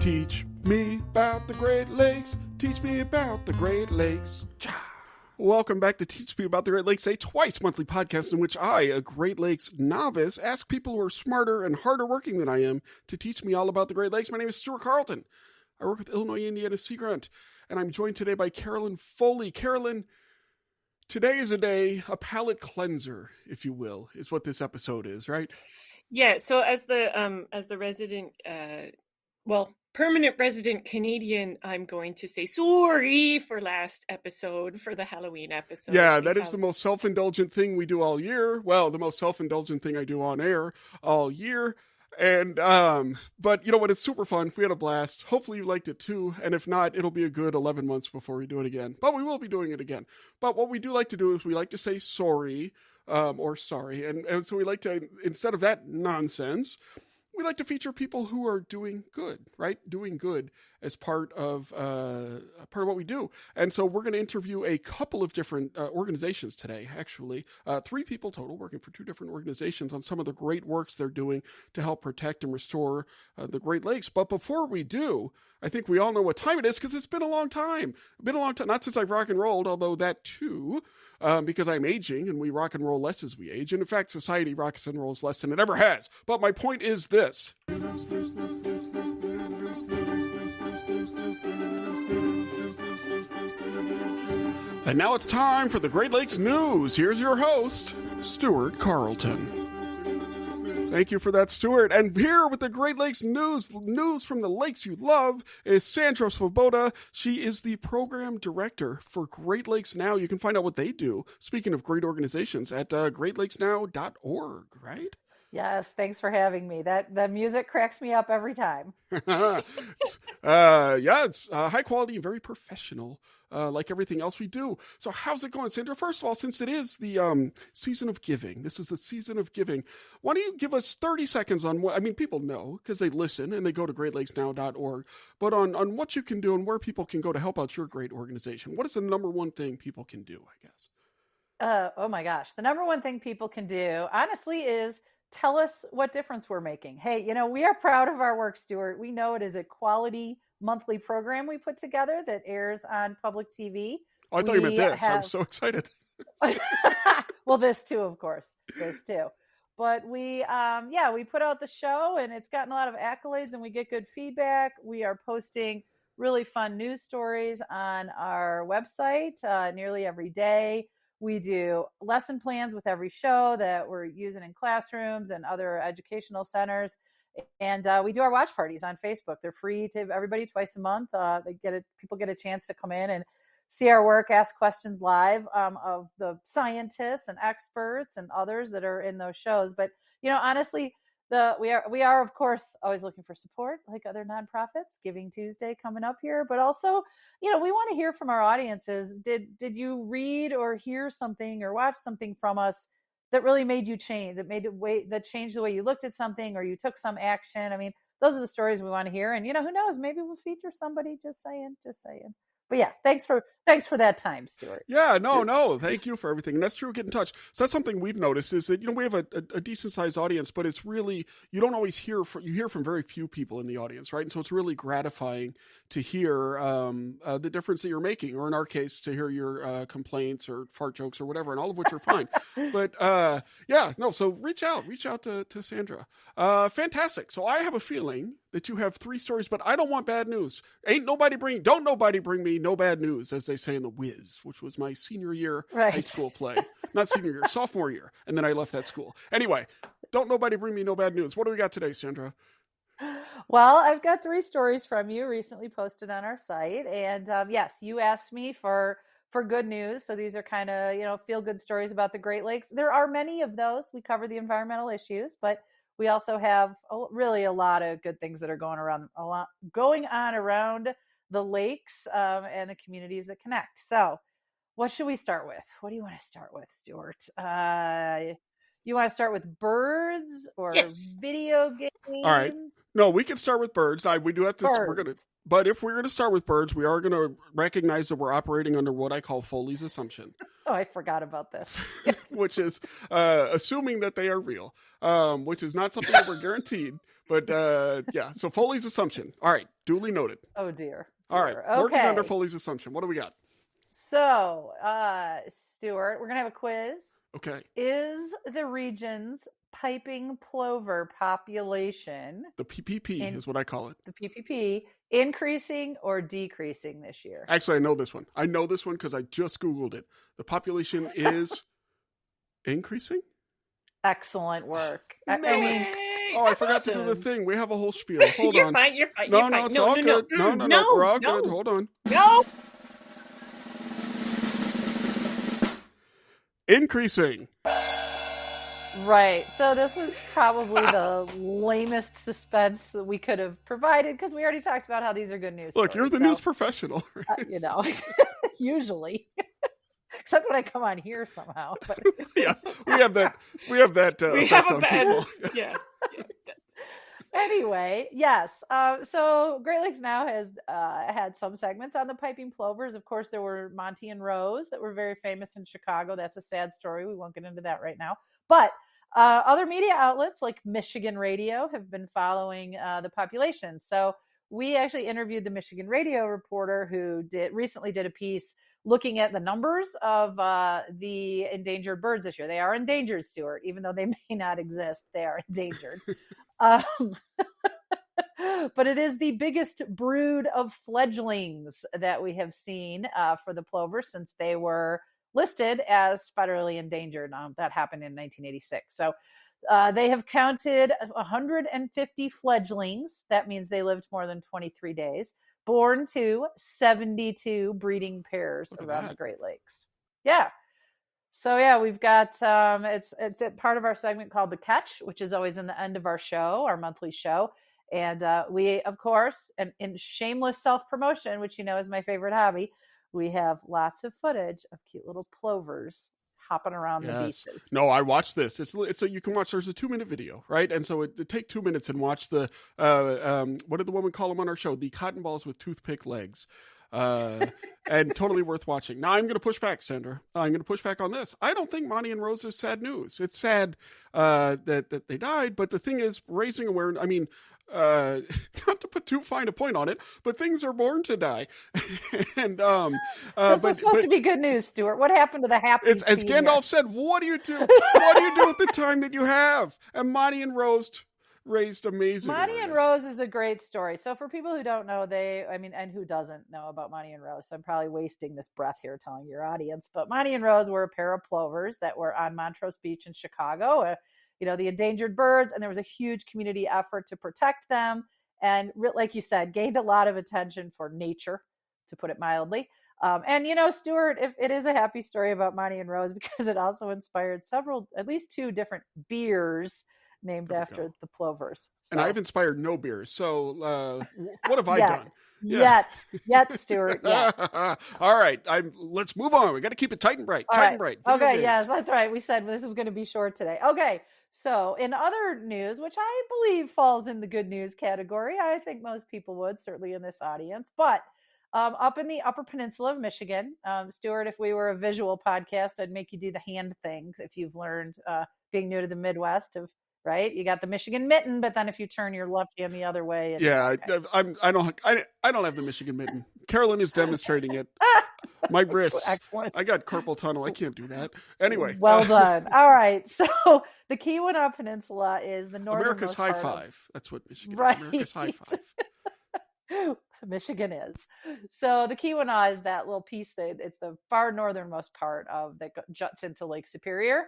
Teach me about the Great Lakes. Teach me about the Great Lakes. Welcome back to Teach Me About the Great Lakes, a twice-monthly podcast in which I, a Great Lakes novice, ask people who are smarter and harder working than I am to teach me all about the Great Lakes. My name is Stuart Carlton. I work with Illinois Indiana Sea Grant, and I'm joined today by Carolyn Foley. Carolyn, today is a palate cleanser, if you will, is what this episode is, right? Yeah, so as the resident, permanent resident Canadian, I'm going to say sorry for last episode, for the Halloween episode. Yeah, that is the most self-indulgent thing we do all year. Well, the most self-indulgent thing I do on air all year. And, but you know what? It's super fun. We had a blast. Hopefully you liked it too. And if not, it'll be a good 11 months before we do it again. But we will be doing it again. But what we do like to do is we like to say sorry, or sorry. And so we like to, instead of that nonsense, we like to feature people who are doing good, right? Doing good as part of what we do. And so we're going to interview a couple of different organizations today, actually. 3 people total working for 2 different organizations on some of the great works they're doing to help protect and restore the Great Lakes. But before we do, I think we all know what time it is because it's been a long time. Not since I've rock and rolled, although that too, because I'm aging and we rock and roll less as we age. And in fact, society rocks and rolls less than it ever has. But my point is this. And now it's time for the Great Lakes News. Here's your host, Stuart Carlton. Thank you for that, Stuart. And here with the Great Lakes News from the lakes you love, is Sandra Svoboda. She is the program director for Great Lakes Now. You can find out what they do, speaking of great organizations, at greatlakesnow.org, right? Yes, thanks for having me. That music cracks me up every time. It's high quality and very professional, like everything else we do. So how's it going, Sandra? First of all, since it is the season of giving, this is the season of giving, why don't you give us 30 seconds on what, I mean, people know because they listen and they go to greatlakesnow.org, but on what you can do and where people can go to help out your great organization. What is the number one thing people can do, I guess? Oh my gosh. The number one thing people can do, honestly, is tell us what difference we're making. Hey, we are proud of our work, Stuart. We know it is a quality monthly program we put together that airs on public TV. Oh, I thought you meant this. I'm so excited. Well, this too, of course. This too. But we put out the show and it's gotten a lot of accolades and we get good feedback. We are posting really fun news stories on our website nearly every day. We do lesson plans with every show that we're using in classrooms and other educational centers. And we do our watch parties on Facebook. They're free to everybody twice a month. People get a chance to come in and see our work, ask questions live of the scientists and experts and others that are in those shows. But, honestly, we are, of course, always looking for support like other nonprofits. Giving Tuesday coming up here. But also, we want to hear from our audiences. Did you read or hear something or watch something from us that really made you change, that changed the way you looked at something or you took some action? I mean, those are the stories we want to hear. And, who knows, maybe we'll feature somebody. Just saying. But yeah, thanks for that time, Stuart. Yeah, no, thank you for everything. And that's true, get in touch. So that's something we've noticed is that, we have a decent sized audience, but it's really, you don't always hear from very few people in the audience, right? And so it's really gratifying to hear the difference that you're making, or in our case, to hear your complaints or fart jokes or whatever, and all of which are fine. But so reach out to Sandra. Fantastic. So I have a feeling that you have 3 stories, but I don't want bad news. Don't nobody bring me no bad news, as they say in The Wiz, which was my senior year high school play. Not senior year, sophomore year. And then I left that school. Anyway, don't nobody bring me no bad news. What do we got today, Sandra? Well, I've got 3 stories from you recently posted on our site. And yes, you asked me for good news. So these are kind of, feel good stories about the Great Lakes. There are many of those. We cover the environmental issues, but we also have really a lot of good things that are going on around the lakes and the communities that connect. So what should we start with? What do you want to start with, Stuart? You want to start with birds or video games? All right. No, we can start with birds. We do have to. But if we're going to start with birds, we are going to recognize that we're operating under what I call Foley's assumption. Oh, I forgot about this. Which is assuming that they are real, which is not something that we're guaranteed. But yeah, so Foley's assumption. All right, duly noted. Oh dear. All right, Okay. working under Foley's assumption. What do we got? So, Stuart, we're gonna have a quiz. Okay. Is the region's piping plover population, The PPP is what I call it. the PPP, increasing or decreasing this year? Actually, I know this one. I know this one because I just Googled it. The population is increasing? Excellent work. I No. mean, Oh, I forgot to do the thing. We have a whole spiel. Hold You're on. fine. You're fine. No, you're no, fine. it's all good. No, we're all good. Hold on. No. Increasing. right. So this was probably the lamest suspense that we could have provided because we already talked about how these are good news. Look, stories, you're the news professional. you know, usually. Except when I come on here somehow. But Yeah, we have that. We have that. We effect have a on bad. people. Yeah. anyway, yes. So Great Lakes Now has had some segments on the piping plovers. Of course, there were Monty and Rose that were very famous in Chicago. That's a sad story. We won't get into that right now. But other media outlets like Michigan Radio have been following the population. So we actually interviewed the Michigan Radio reporter who recently did a piece looking at the numbers of the endangered birds this year. They are endangered, Stuart, even though they may not exist. They are endangered. But it is the biggest brood of fledglings that we have seen for the plover since they were listed as federally endangered. That happened in 1986. So they have counted 150 fledglings. That means they lived more than 23 days. Born to 72 breeding pairs around the Great Lakes. Yeah. So yeah, we've got it's a part of our segment called The Catch, which is always in the end of our show, our monthly show. And we, of course, and in shameless self-promotion, which you know is my favorite hobby, we have lots of footage of cute little plovers hopping around the beaches. No, I watched this. It's a you can watch. There's a 2-minute video, right? And so it take 2 minutes and watch the what did the woman call them on our show? The cotton balls with toothpick legs. And totally worth watching. Now I'm going to push back, Sandra. I'm going to push back on this. I don't think Monty and Rose is sad news. It's sad that they died, but the thing is, raising awareness. I mean, not to put too fine a point on it, but things are born to die. And this was supposed to be good news, Stuart. What happened to the happy? It's as Gandalf said. What do you do? What do you do with the time that you have? And Monty and Rose raised amazing. Monty and Rose is a great story. So for people who don't know, and who doesn't know about Monty and Rose, so I'm probably wasting this breath here telling your audience, but Monty and Rose were a pair of plovers that were on Montrose Beach in Chicago, the endangered birds, and there was a huge community effort to protect them. And like you said, gained a lot of attention for nature, to put it mildly. And Stuart, if it is a happy story about Monty and Rose, because it also inspired at least 2 different beers named after the plovers. So. And I've inspired no beers. So what have I done? Yet, Stuart. Yet. All right. Let's move on. We got to keep it tight and bright. Bright. Okay. Yes, that's right. We said this was going to be short today. Okay. So in other news, which I believe falls in the good news category, I think most people would, certainly in this audience, but up in the Upper Peninsula of Michigan, Stuart, if we were a visual podcast, I'd make you do the hand thing. If you've learned being new to the Midwest right? You got the Michigan mitten, but then if you turn your left hand the other way. I don't have the Michigan mitten. Carolyn is demonstrating it. My wrist. Excellent. I got carpal tunnel. I can't do that. Anyway. Well done. All right. So the Keweenaw Peninsula is the northern America's high five. That's what Michigan is. Right. America's high five. Michigan is. So the Keweenaw is that little piece it's the far northernmost part of that juts into Lake Superior.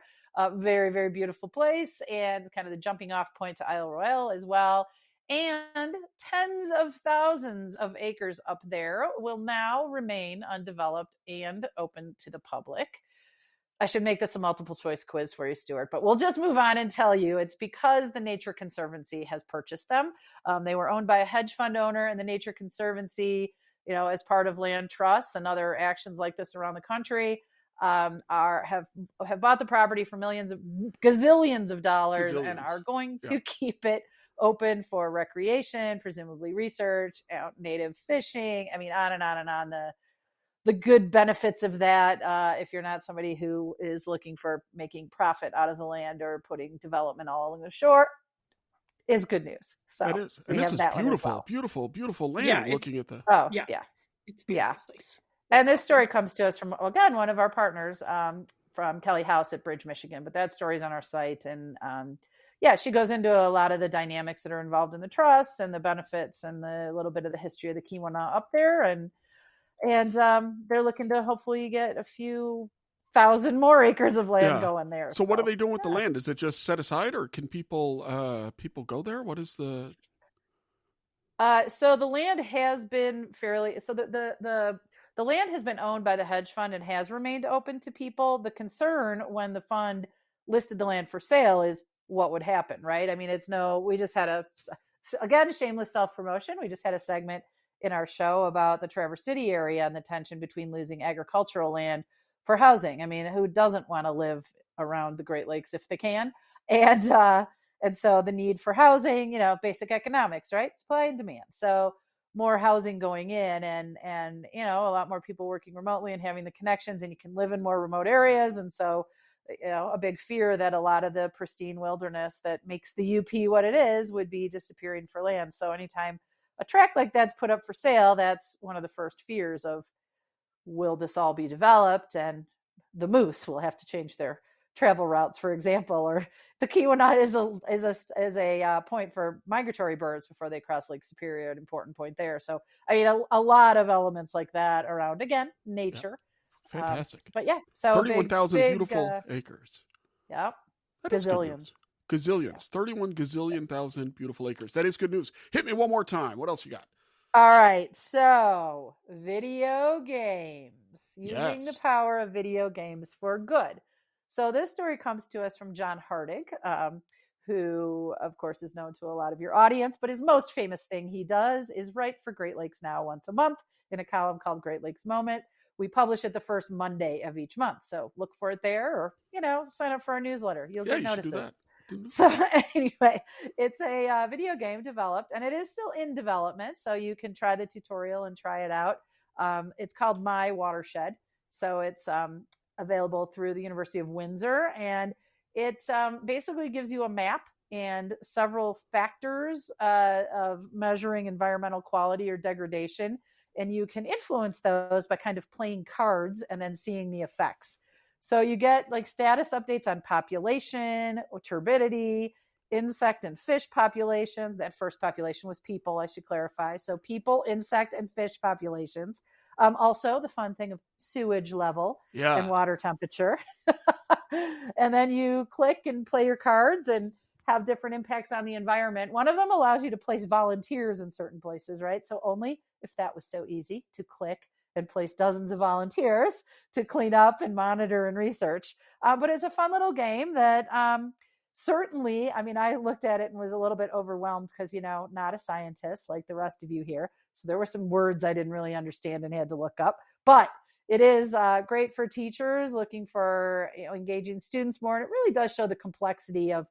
Very, very beautiful place, and kind of the jumping off point to Isle Royale as well. And tens of thousands of acres up there will now remain undeveloped and open to the public. I should make this a multiple choice quiz for you, Stuart, but we'll just move on and tell you it's because the Nature Conservancy has purchased them. They were owned by a hedge fund owner, and the Nature Conservancy, as part of land trusts and other actions like this around the country, have bought the property for gazillions of dollars and are going to keep it open for recreation, presumably research, native fishing. I mean, on and on and on. The good benefits of that, if you're not somebody who is looking for making profit out of the land or putting development all along the shore, is good news. So That is. And we this have is that one as beautiful, well. beautiful land Yeah, looking at the. Oh, Yeah. yeah. It's a beautiful Yeah. place. And That's this story comes to us from, again, one of our partners from Kelly House at Bridge, Michigan. But that story's on our site. And yeah, she goes into a lot of the dynamics that are involved in the trust and the benefits and the little bit of the history of the Keweenaw up there. And they're looking to hopefully get a few thousand more acres of land going there. So what are they doing with the land? Is it just set aside, or can people go there? What is the? So the land has been fairly. So the land has been owned by the hedge fund and has remained open to people. The concern when the fund listed the land for sale is what would happen, right? I mean, we just had again, shameless self-promotion. We just had a segment in our show about the Traverse City area and the tension between losing agricultural land for housing. I mean, who doesn't want to live around the Great Lakes if they can? And so the need for housing, basic economics, right? Supply and demand. So more housing going in and a lot more people working remotely and having the connections, and you can live in more remote areas. And so, a big fear that a lot of the pristine wilderness that makes the UP what it is would be disappearing for land. So anytime a tract like that's put up for sale, that's one of the first fears of, will this all be developed? And the moose will have to change their travel routes, for example, or the Keweenaw is a point for migratory birds before they cross Lake Superior, an important point there. So, I mean, a lot of elements like that around, again, nature. Yep. Fantastic. But yeah, so 31,000 beautiful acres. Yeah. Gazillions. 31 gazillion thousand beautiful acres. That is good news. Hit me one more time. What else you got? All right. So video games, using the power of video games for good. So this story comes to us from John Hardig, who, of course, is known to a lot of your audience, but his most famous thing he does is write for Great Lakes Now once a month in a column called Great Lakes Moment. We publish it the first Monday of each month. So look for it there, or, sign up for our newsletter. You'll get notices. So anyway, it's a video game developed, and it is still in development. So you can try the tutorial and try it out. It's called My Watershed. So it's available through the University of Windsor, and it basically gives you a map and several factors of measuring environmental quality or degradation. And you can influence those by kind of playing cards and then seeing the effects. So you get like status updates on population, turbidity, insect and fish populations. That first population was people, I should clarify. So people, insect, and fish populations. Also, the fun thing of sewage level and water temperature. And then you click and play your cards and have different impacts on the environment. One of them allows you to place volunteers in certain places, right? So only if that was so easy to click and place dozens of volunteers to clean up and monitor and research. But it's a fun little game that certainly, I mean, I looked at it and was a little bit overwhelmed because, not a scientist like the rest of you here. So there were some words I didn't really understand and had to look up. But it is great for teachers looking for engaging students more. And it really does show the complexity of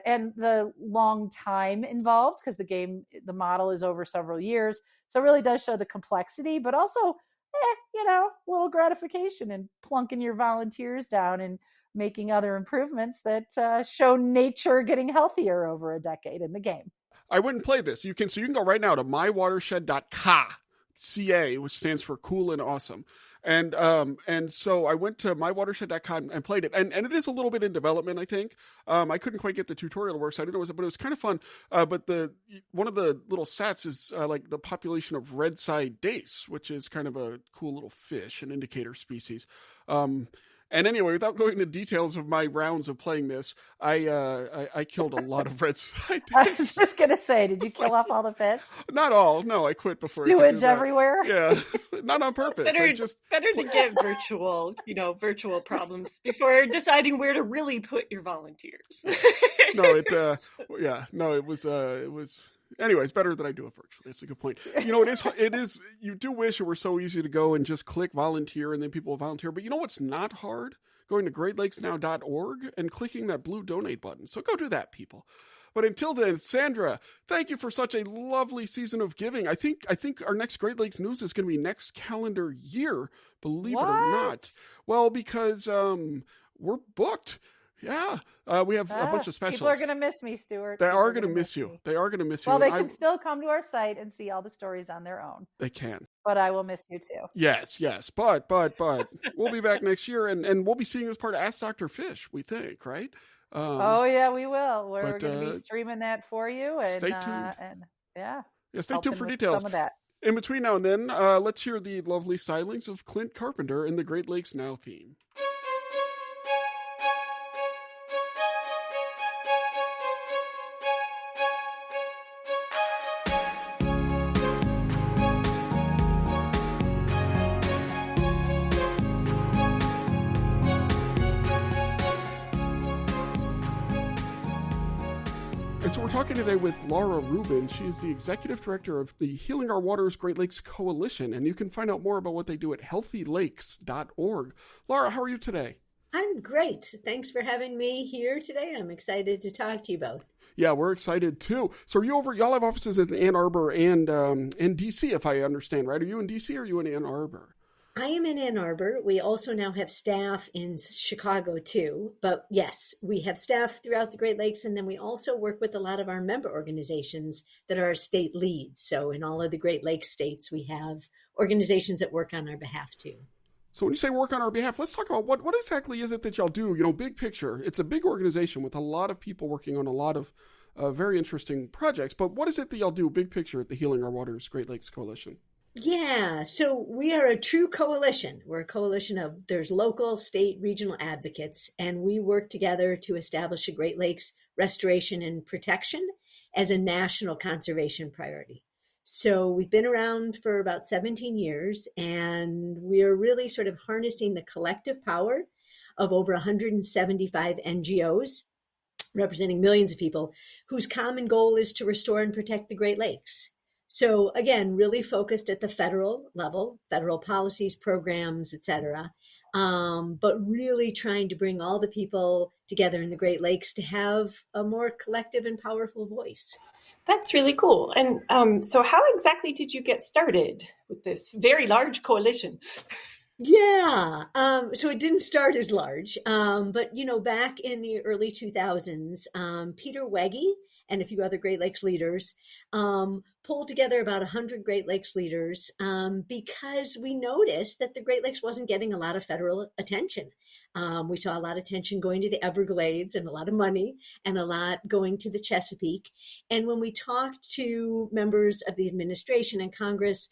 and the long time involved, because the model is over several years. So it really does show the complexity, but also, a little gratification in plunking your volunteers down and making other improvements that show nature getting healthier over a decade in the game. I wouldn't play this. You can go right now to mywatershed.ca, which stands for cool and awesome. And so I went to mywatershed.com and played it. And it is a little bit in development, I think. I couldn't quite get the tutorial to work, so I didn't know but it was kind of fun. But one of the little stats is like the population of red-side dace, which is kind of a cool little fish, an indicator species. And anyway, without going into details of my rounds of playing this, I killed a lot of red-side dace. I was just going to say, did you kill off all the fish? Not all. No, I quit before. Sewage everywhere? Yeah, not on purpose. Better to get virtual problems before deciding where to really put your volunteers. It was. Anyway, it's better that I do it virtually. It's a good point. It is. You do wish it were so easy to go and just click volunteer and then people will volunteer. But you know what's not hard? Going to greatlakesnow.org and clicking that blue donate button. So go do that, people. But until then, Sandra, thank you for such a lovely season of giving. I think our next Great Lakes News is going to be next calendar year, believe it or not. Well, because we're booked. Yeah, we have a bunch of specials. People are going to miss me, Stuart. They are going to miss you. They are going to miss you. Well, they can still come to our site and see all the stories on their own. They can. But I will miss you too. Yes. But we'll be back next year, and we'll be seeing you as part of Ask Dr. Fish, we think, right? Oh, yeah, we will. We're going to be streaming that for you. And, stay tuned. Yeah, stay tuned for details. Some of that. In between now and then, let's hear the lovely stylings of Clint Carpenter in the Great Lakes Now theme. So we're talking today with Laura Rubin. She is the executive director of the Healing Our Waters Great Lakes Coalition, and you can find out more about what they do at healthylakes.org. Laura, how are you today? I'm great. Thanks for having me here today. I'm excited to talk to you both. Yeah, we're excited too. So are you y'all have offices in Ann Arbor and DC, if I understand, right? Are you in DC or are you in Ann Arbor? I am in Ann Arbor. We also now have staff in Chicago too. But yes, we have staff throughout the Great Lakes. And then we also work with a lot of our member organizations that are state leads. So in all of the Great Lakes states, we have organizations that work on our behalf too. So when you say work on our behalf, let's talk about what exactly is it that y'all do? You know, big picture. It's a big organization with a lot of people working on a lot of very interesting projects. But what is it that y'all do, big picture, at the Healing Our Waters Great Lakes Coalition? Yeah, so we are a true coalition. We're a coalition of, there's local, state, regional advocates, and we work together to establish a Great Lakes restoration and protection as a national conservation priority. So we've been around for about 17 years, and we are really sort of harnessing the collective power of over 175 NGOs, representing millions of people, whose common goal is to restore and protect the Great Lakes. So again, really focused at the federal level, federal policies, programs, et cetera, but really trying to bring all the people together in the Great Lakes to have a more collective and powerful voice. That's really cool. And so how exactly did you get started with this very large coalition? Yeah, so it didn't start as large, but, you know, back in the early 2000s, Peter Wegge and a few other Great Lakes leaders pulled together about 100 Great Lakes leaders because we noticed that the Great Lakes wasn't getting a lot of federal attention. We saw a lot of attention going to the Everglades and a lot of money and a lot going to the Chesapeake. And when we talked to members of the administration and Congress,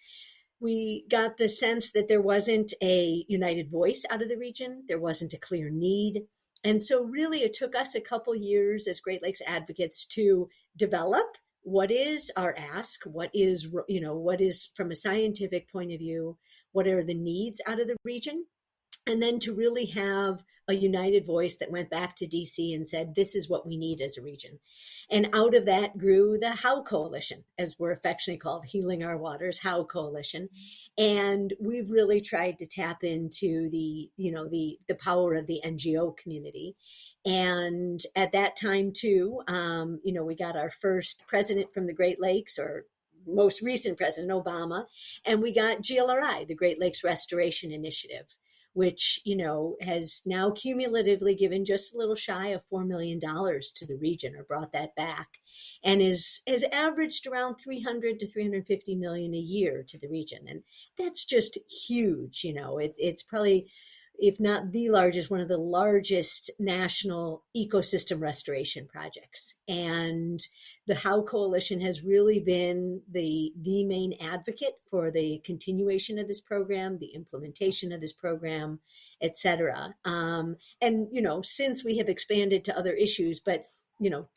we got the sense that there wasn't a united voice out of the region. There wasn't a clear need. And so really it took us a couple years as Great Lakes advocates to develop what is our ask, what is from a scientific point of view, what are the needs out of the region, and then to really have a united voice that went back to DC and said, this is what we need as a region. And out of that grew the HOW Coalition, as we're affectionately called, Healing Our Waters, HOW Coalition. And we've really tried to tap into the power of the NGO community. And at that time too, we got our first president from the Great Lakes, or most recent president, Obama, and we got GLRI, the Great Lakes Restoration Initiative, which, has now cumulatively given just a little shy of $4 million to the region, or brought that back, and has averaged around 300 to 350 million a year to the region. And that's just huge. It's probably, if not the largest, one of the largest national ecosystem restoration projects. And the HOW Coalition has really been the main advocate for the continuation of this program, the implementation of this program, et cetera. And, since we have expanded to other issues, but,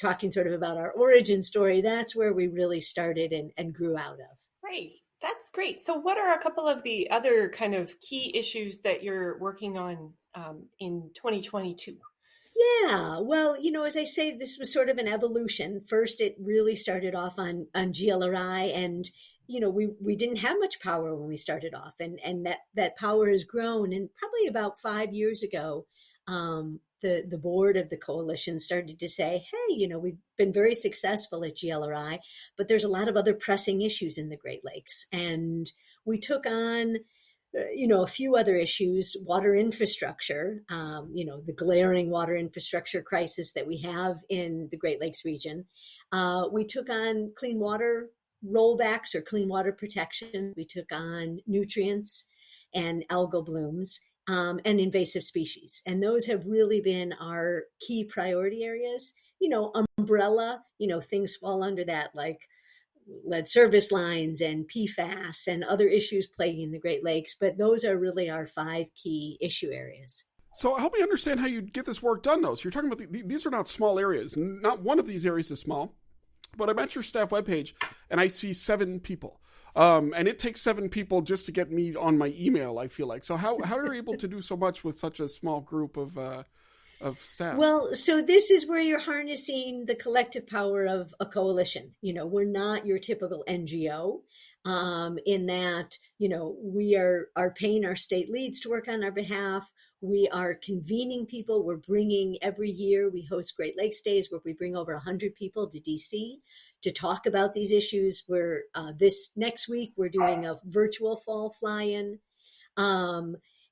talking sort of about our origin story, that's where we really started and grew out of. Right. That's great. So what are a couple of the other kind of key issues that you're working on in 2022? Yeah, well, as I say, this was sort of an evolution. First, it really started off on GLRI, and, we didn't have much power when we started off, and that power has grown. And probably about 5 years ago, the board of the coalition started to say, hey, we've been very successful at GLRI, but there's a lot of other pressing issues in the Great Lakes. And we took on a few other issues, water infrastructure, the glaring water infrastructure crisis that we have in the Great Lakes region. We took on clean water rollbacks or clean water protection. We took on nutrients and algal blooms and invasive species. And those have really been our key priority areas. Umbrella, things fall under that, like lead service lines and PFAS and other issues plaguing the Great Lakes. But those are really our 5 key issue areas. So help me understand how you get this work done, though. So you're talking about these are not small areas. Not one of these areas is small. But I'm at your staff webpage, and I see 7 people. And it takes 7 people just to get me on my email, I feel like. So how are you able to do so much with such a small group of staff? Well, so this is where you're harnessing the collective power of a coalition. We're not your typical NGO in that, we are paying our state leads to work on our behalf. We are convening people. We're bringing every year, we host Great Lakes Days where we bring over 100 people to DC to talk about these issues. We're this next week, we're doing a virtual fall fly-in.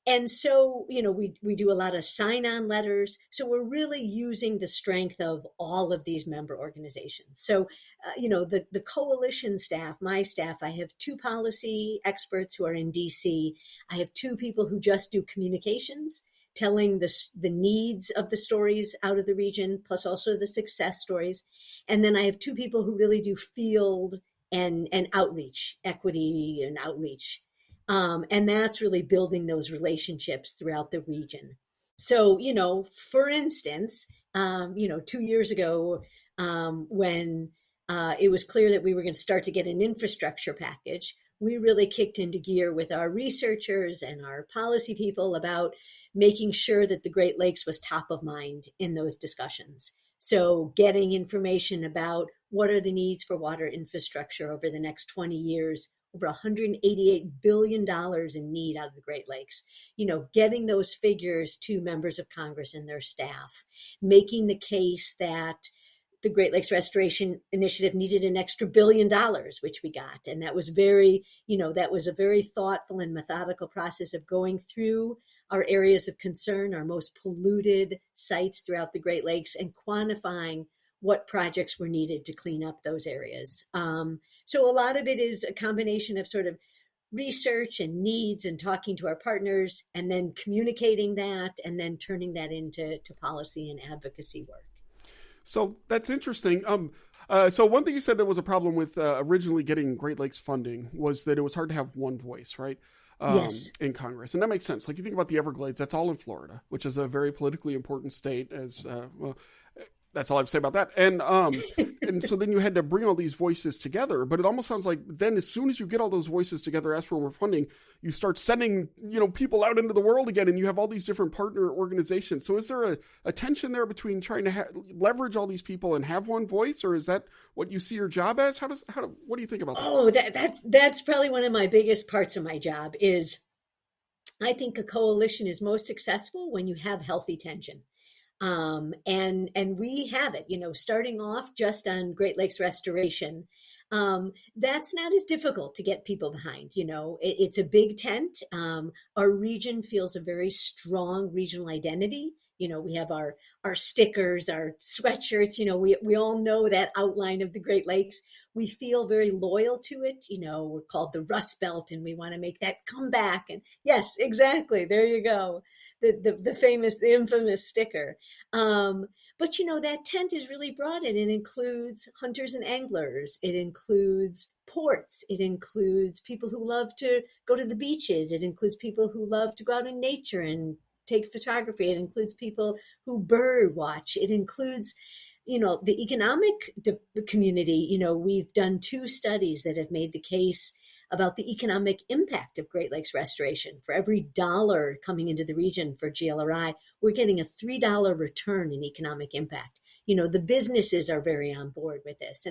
And so, we do a lot of sign-on letters. So we're really using the strength of all of these member organizations. So, the coalition staff, my staff, I have 2 policy experts who are in DC. I have 2 people who just do communications, telling the needs of the stories out of the region, plus also the success stories. And then I have 2 people who really do field and outreach, equity and outreach. And that's really building those relationships throughout the region. So, for instance, 2 years ago, when it was clear that we were going to start to get an infrastructure package, we really kicked into gear with our researchers and our policy people about making sure that the Great Lakes was top of mind in those discussions. So getting information about what are the needs for water infrastructure over the next 20 years, over $188 billion in need out of the Great Lakes, getting those figures to members of Congress and their staff, making the case that the Great Lakes Restoration Initiative needed an extra $1 billion, which we got. And that was that was a very thoughtful and methodical process of going through our areas of concern, our most polluted sites throughout the Great Lakes, and quantifying what projects were needed to clean up those areas. So a lot of it is a combination of sort of research and needs and talking to our partners and then communicating that and then turning that into policy and advocacy work. So that's interesting. So one thing you said that was a problem with originally getting Great Lakes funding was that it was hard to have one voice, right? Yes. In Congress. And that makes sense. Like you think about the Everglades, that's all in Florida, which is a very politically important state as that's all I have to say about that. And and so then you had to bring all these voices together. But it almost sounds like then as soon as you get all those voices together, ask for more funding, you start sending people out into the world again, and you have all these different partner organizations. So is there a tension there between trying to leverage all these people and have one voice, or is that what you see your job as? What do you think about that? Oh, that's probably one of my biggest parts of my job is I think a coalition is most successful when you have healthy tension. And we have it, starting off just on Great Lakes Restoration. That's not as difficult to get people behind. It's a big tent. Our region feels a very strong regional identity. We have our stickers, our sweatshirts, we all know that outline of the Great Lakes. We feel very loyal to it. We're called the Rust Belt and we want to make that comeback. And yes, exactly. There you go. The infamous sticker. But that tent is really broad and it includes hunters and anglers. It includes ports. It includes people who love to go to the beaches. It includes people who love to go out in nature and take photography. It includes people who bird watch. It includes, the economic community. We've done 2 studies that have made the case about the economic impact of Great Lakes restoration. For every $1 coming into the region for GLRI, we're getting a $3 return in economic impact. The businesses are very on board with this.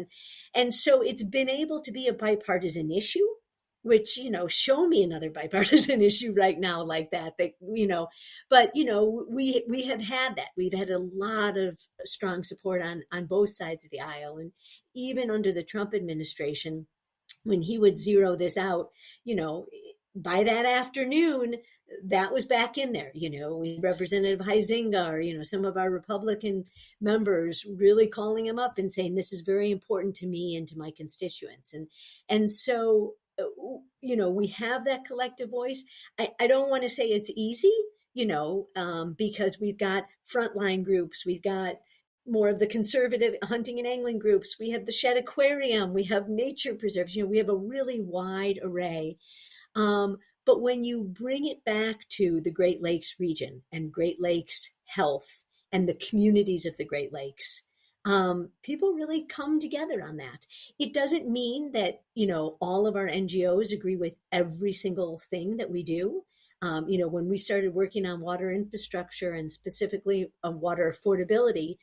And so it's been able to be a bipartisan issue, which, show me another bipartisan issue right now like that, but, we have had that. We've had a lot of strong support on both sides of the aisle. And even under the Trump administration, when he would zero this out, by that afternoon, that was back in there. We had Representative Huizinga, or, some of our Republican members really calling him up and saying, this is very important to me and to my constituents. And so, we have that collective voice. I don't want to say it's easy, because we've got frontline groups, we've got more of the conservative hunting and angling groups, we have the Shed Aquarium, we have nature preserves, we have a really wide array. But when you bring it back to the Great Lakes region and Great Lakes health and the communities of the Great Lakes, people really come together on that. It doesn't mean that, all of our NGOs agree with every single thing that we do. When we started working on water infrastructure and specifically on water affordability,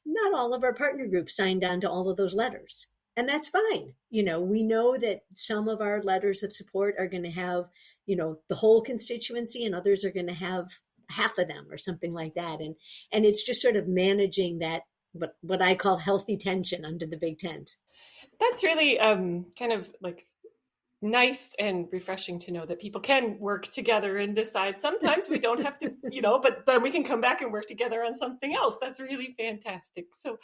not all of our partner groups signed on to all of those letters. And that's fine. We know that some of our letters of support are going to have, the whole constituency, and others are going to have half of them or something like that. And it's just sort of managing that, what I call healthy tension under the big tent. That's really kind of like nice and refreshing to know that people can work together and decide. Sometimes we don't have to, but then we can come back and work together on something else. That's really fantastic. So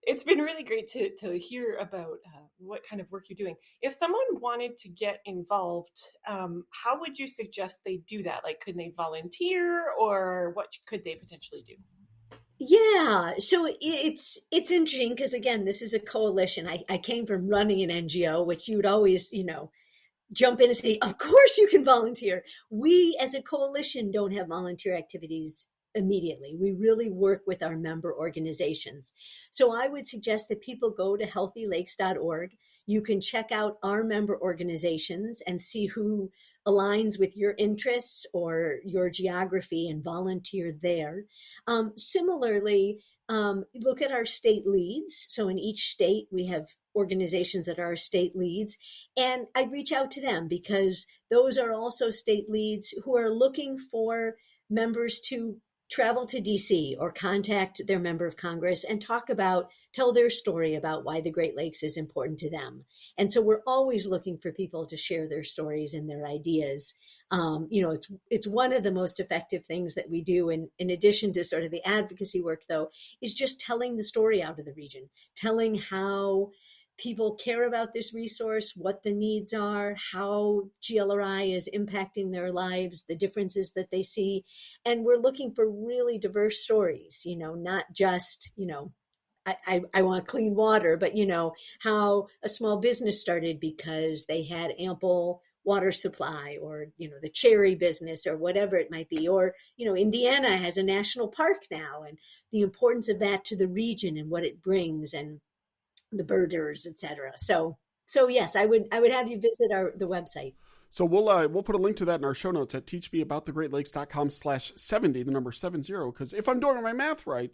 it's been really great to hear about what kind of work you're doing. If someone wanted to get involved, how would you suggest they do that? Like, could they volunteer, or what could they potentially do? Yeah, so it's interesting because, again, this is a coalition. I came from running an NGO, which you would always, jump in and say, of course you can volunteer. We as a coalition don't have volunteer activities immediately. We really work with our member organizations. So I would suggest that people go to healthylakes.org. You can check out our member organizations and see who aligns with your interests or your geography and volunteer there. Similarly, look at our state leads. So in each state, we have organizations that are our state leads, and I'd reach out to them because those are also state leads who are looking for members to travel to DC or contact their member of Congress and tell their story about why the Great Lakes is important to them. And so we're always looking for people to share their stories and their ideas. It's one of the most effective things that we do, in addition to sort of the advocacy work, though, is just telling the story out of the region, telling how people care about this resource, what the needs are, how GLRI is impacting their lives, the differences that they see. And we're looking for really diverse stories, not just, I want clean water, but, how a small business started because they had ample water supply, or, the cherry business or whatever it might be. Or, Indiana has a national park now, and the importance of that to the region and what it brings, and the birders, etc. So yes, I would have you visit the website. So we'll put a link to that in our show notes at teachmeaboutthegreatLakes.com/70, the number 70, because if I'm doing my math right,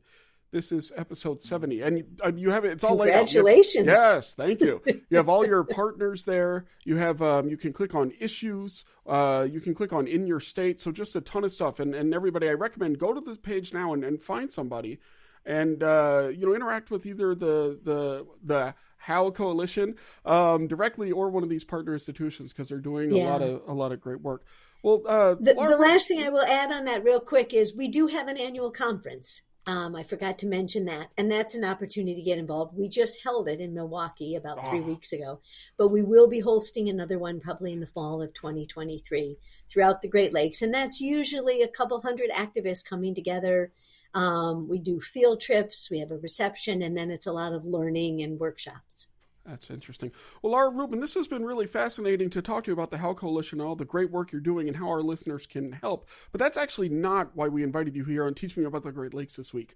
this is episode 70, and you have it. It's all laid out. Congratulations! Yes, thank you. You have all your partners there. You have you can click on issues. You can click on in your state. So just a ton of stuff. And everybody, I recommend go to this page now and find somebody. And interact with either the HOW Coalition directly or one of these partner institutions, because they're doing a lot of great work. Well, the last thing I will add on that real quick is we do have an annual conference. I forgot to mention that, and that's an opportunity to get involved. We just held it in Milwaukee about 3 weeks ago, but we will be hosting another one probably in the fall of 2023 throughout the Great Lakes, and that's usually a couple hundred activists coming together. We do field trips, we have a reception, and then it's a lot of learning and workshops. That's interesting. Well, Laura Rubin, this has been really fascinating to talk to you about the HOW Coalition and all the great work you're doing and how our listeners can help. But that's actually not why we invited you here on Teach Me About the Great Lakes this week.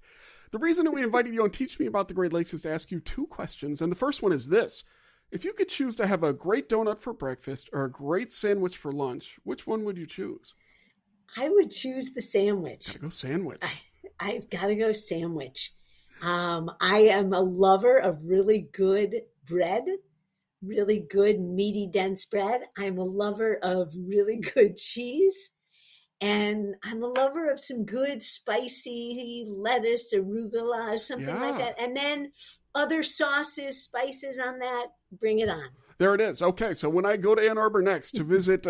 The reason that we invited you on Teach Me About the Great Lakes is to ask you two questions. And the first one is this. If you could choose to have a great donut for breakfast or a great sandwich for lunch, which one would you choose? I would choose the sandwich. Gotta go sandwich. I've got to go sandwich. I am a lover of really good bread, really good meaty, dense bread. I'm a lover of really good cheese. And I'm a lover of some good spicy lettuce, arugula, something like that. And then other sauces, spices on that, bring it on. There it is. Okay, so when I go to Ann Arbor next to visit,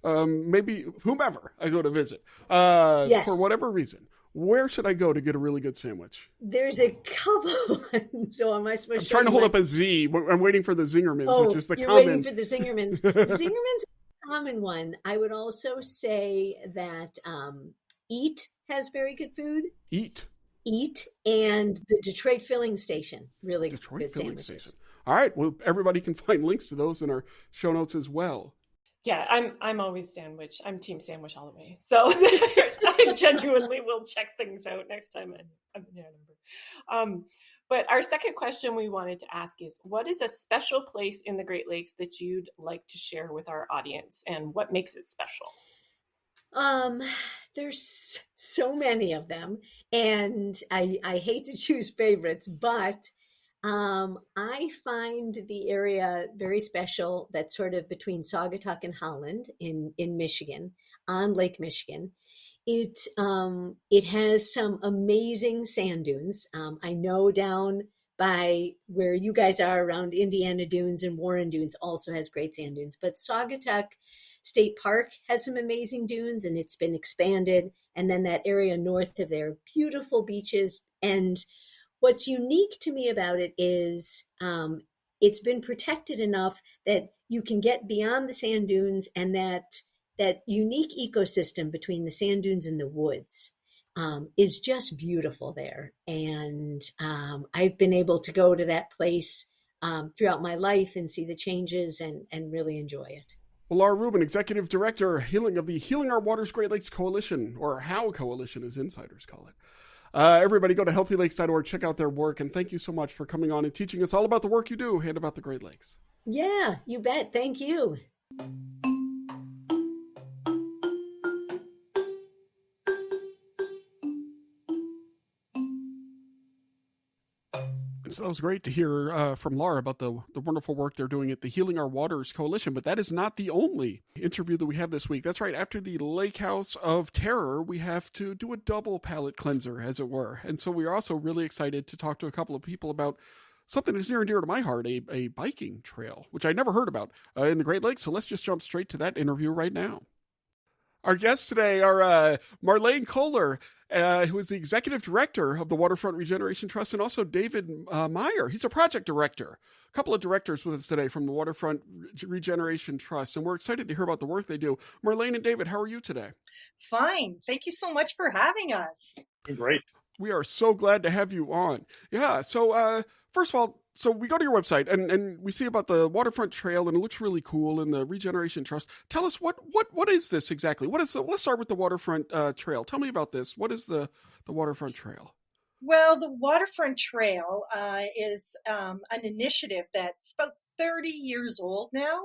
maybe whomever I go to visit, Yes. for whatever reason, where should I go to get a really good sandwich? There's a couple. So am I supposed to? I'm trying to hold up a Z. I'm waiting for the Zingermans, Oh, which is the you're common. waiting for the Zingermans. Zingermans is a common one. I would also say that Eat has very good food. Eat. And the Detroit Filling Station, really Detroit good Filling sandwiches. Station. All right. Well, everybody can find links to those in our show notes as well. Yeah, I'm always sandwich. I'm team sandwich all the way. So I genuinely will check things out next time I'm in Ann Arbor. But our second question we wanted to ask is, what is a special place in the Great Lakes that you'd like to share with our audience, and what makes it special? There's so many of them, and I hate to choose favorites, but I find the area very special. That's sort of between Saugatuck and Holland in Michigan, on Lake Michigan. It has some amazing sand dunes. I know down by where you guys are around Indiana Dunes and Warren Dunes also has great sand dunes, but Saugatuck State Park has some amazing dunes, and it's been expanded. And then that area north of there, beautiful beaches. And what's unique to me about it is it's been protected enough that you can get beyond the sand dunes, and that unique ecosystem between the sand dunes and the woods is just beautiful there. And I've been able to go to that place throughout my life and see the changes and really enjoy it. Well, Laura Rubin, Executive Director of the Healing Our Waters Great Lakes Coalition, or HOW Coalition as insiders call it. Everybody go to healthylakes.org, check out their work, and thank you so much for coming on and teaching us all about the work you do and about the Great Lakes. Yeah, you bet. Thank you. So that was great to hear from Laura about the wonderful work they're doing at the Healing Our Waters Coalition. But that is not the only interview that we have this week. That's right. After the Lake House of Terror, we have to do a double palate cleanser, as it were. And so we are also really excited to talk to a couple of people about something that's near and dear to my heart, a biking trail, which I'd never heard about in the Great Lakes. So let's just jump straight to that interview right now. Our guests today are Marlene Kohler, who is the Executive Director of the Waterfront Regeneration Trust, and also David Meyer. He's a project director. A couple of directors with us today from the Waterfront Regeneration Trust, and we're excited to hear about the work they do. Marlene and David, how are you today? Fine. Thank you so much for having us. Great. We are so glad to have you on. Yeah, so first of all, so we go to your website and we see about the Waterfront Trail, and it looks really cool, and the Regeneration Trust. Tell us, what is this exactly? Let's start with the Waterfront Trail. Tell me about this. What is the Waterfront Trail? Well, the Waterfront Trail is an initiative that's about 30 years old now.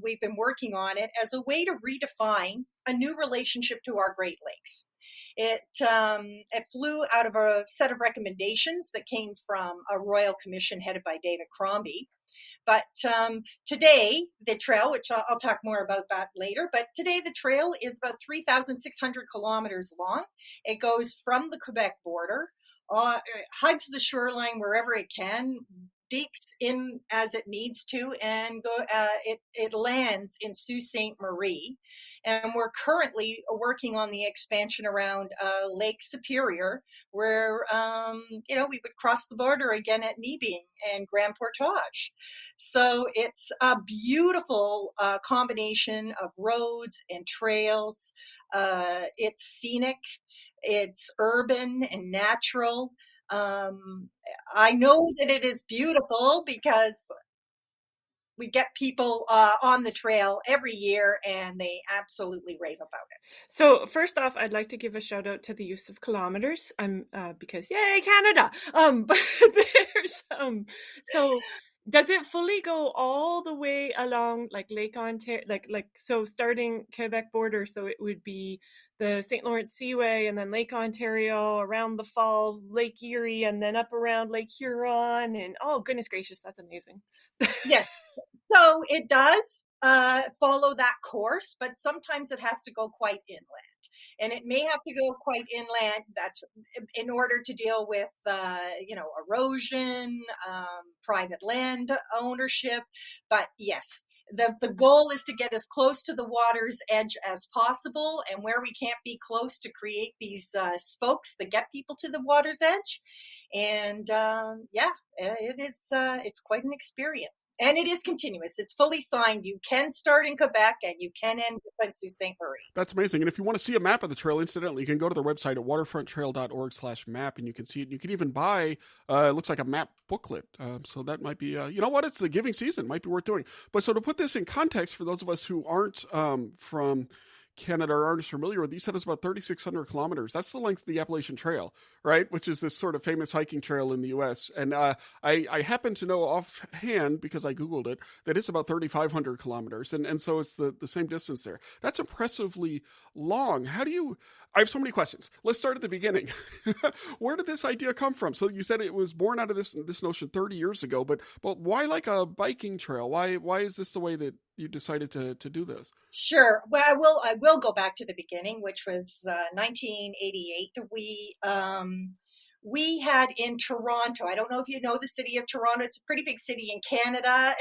We've been working on it as a way to redefine a new relationship to our Great Lakes. It flew out of a set of recommendations that came from a royal commission headed by David Crombie. But today, the trail, which I'll talk more about that later, but today the trail is about 3,600 kilometers long. It goes from the Quebec border, hugs the shoreline wherever it can, digs in as it needs to, and it lands in Sault Ste. Marie. And we're currently working on the expansion around Lake Superior, where we would cross the border again at Nebing and Grand Portage. So it's a beautiful combination of roads and trails. It's scenic, it's urban and natural. I know that it is beautiful because we get people on the trail every year, and they absolutely rave about it. So first off, I'd like to give a shout out to the use of kilometers. Because yay, Canada. But there's so does it fully go all the way along like Lake Ontario, so starting Quebec border? So it would be the St. Lawrence Seaway, and then Lake Ontario, around the falls, Lake Erie, and then up around Lake Huron. And oh, goodness gracious, that's amazing. Yes. So it does. follow that course, but sometimes it has to go quite inland. And it may have to go quite inland. That's in order to deal with, erosion, private land ownership. But yes, the goal is to get as close to the water's edge as possible. And where we can't be close, to create these spokes that get people to the water's edge. And it's quite an experience. And it is continuous. It's fully signed. You can start in Quebec and you can end with Sault Ste. Marie. That's amazing. And if you want to see a map of the trail, incidentally, you can go to their website at waterfronttrail.org/map, and you can see it. You can even buy, it looks like a map booklet. So that might be, you know what? It's the giving season. Might be worth doing. But so to put this in context for those of us who aren't from Canada or aren't familiar with, you said it's about 3,600 kilometers. That's the length of the Appalachian Trail, right? Which is this sort of famous hiking trail in the U.S. And I happen to know offhand, because I Googled it, that it's about 3,500 kilometers. And so it's the same distance there. That's impressively long. I have so many questions. Let's start at the beginning. Where did this idea come from? So you said it was born out of this notion 30 years ago, but why like a biking trail? Why is this the way that you decided to do this? Sure. Well, I will go back to the beginning, which was 1988. We had in Toronto, I don't know if you know the city of Toronto. It's a pretty big city in Canada.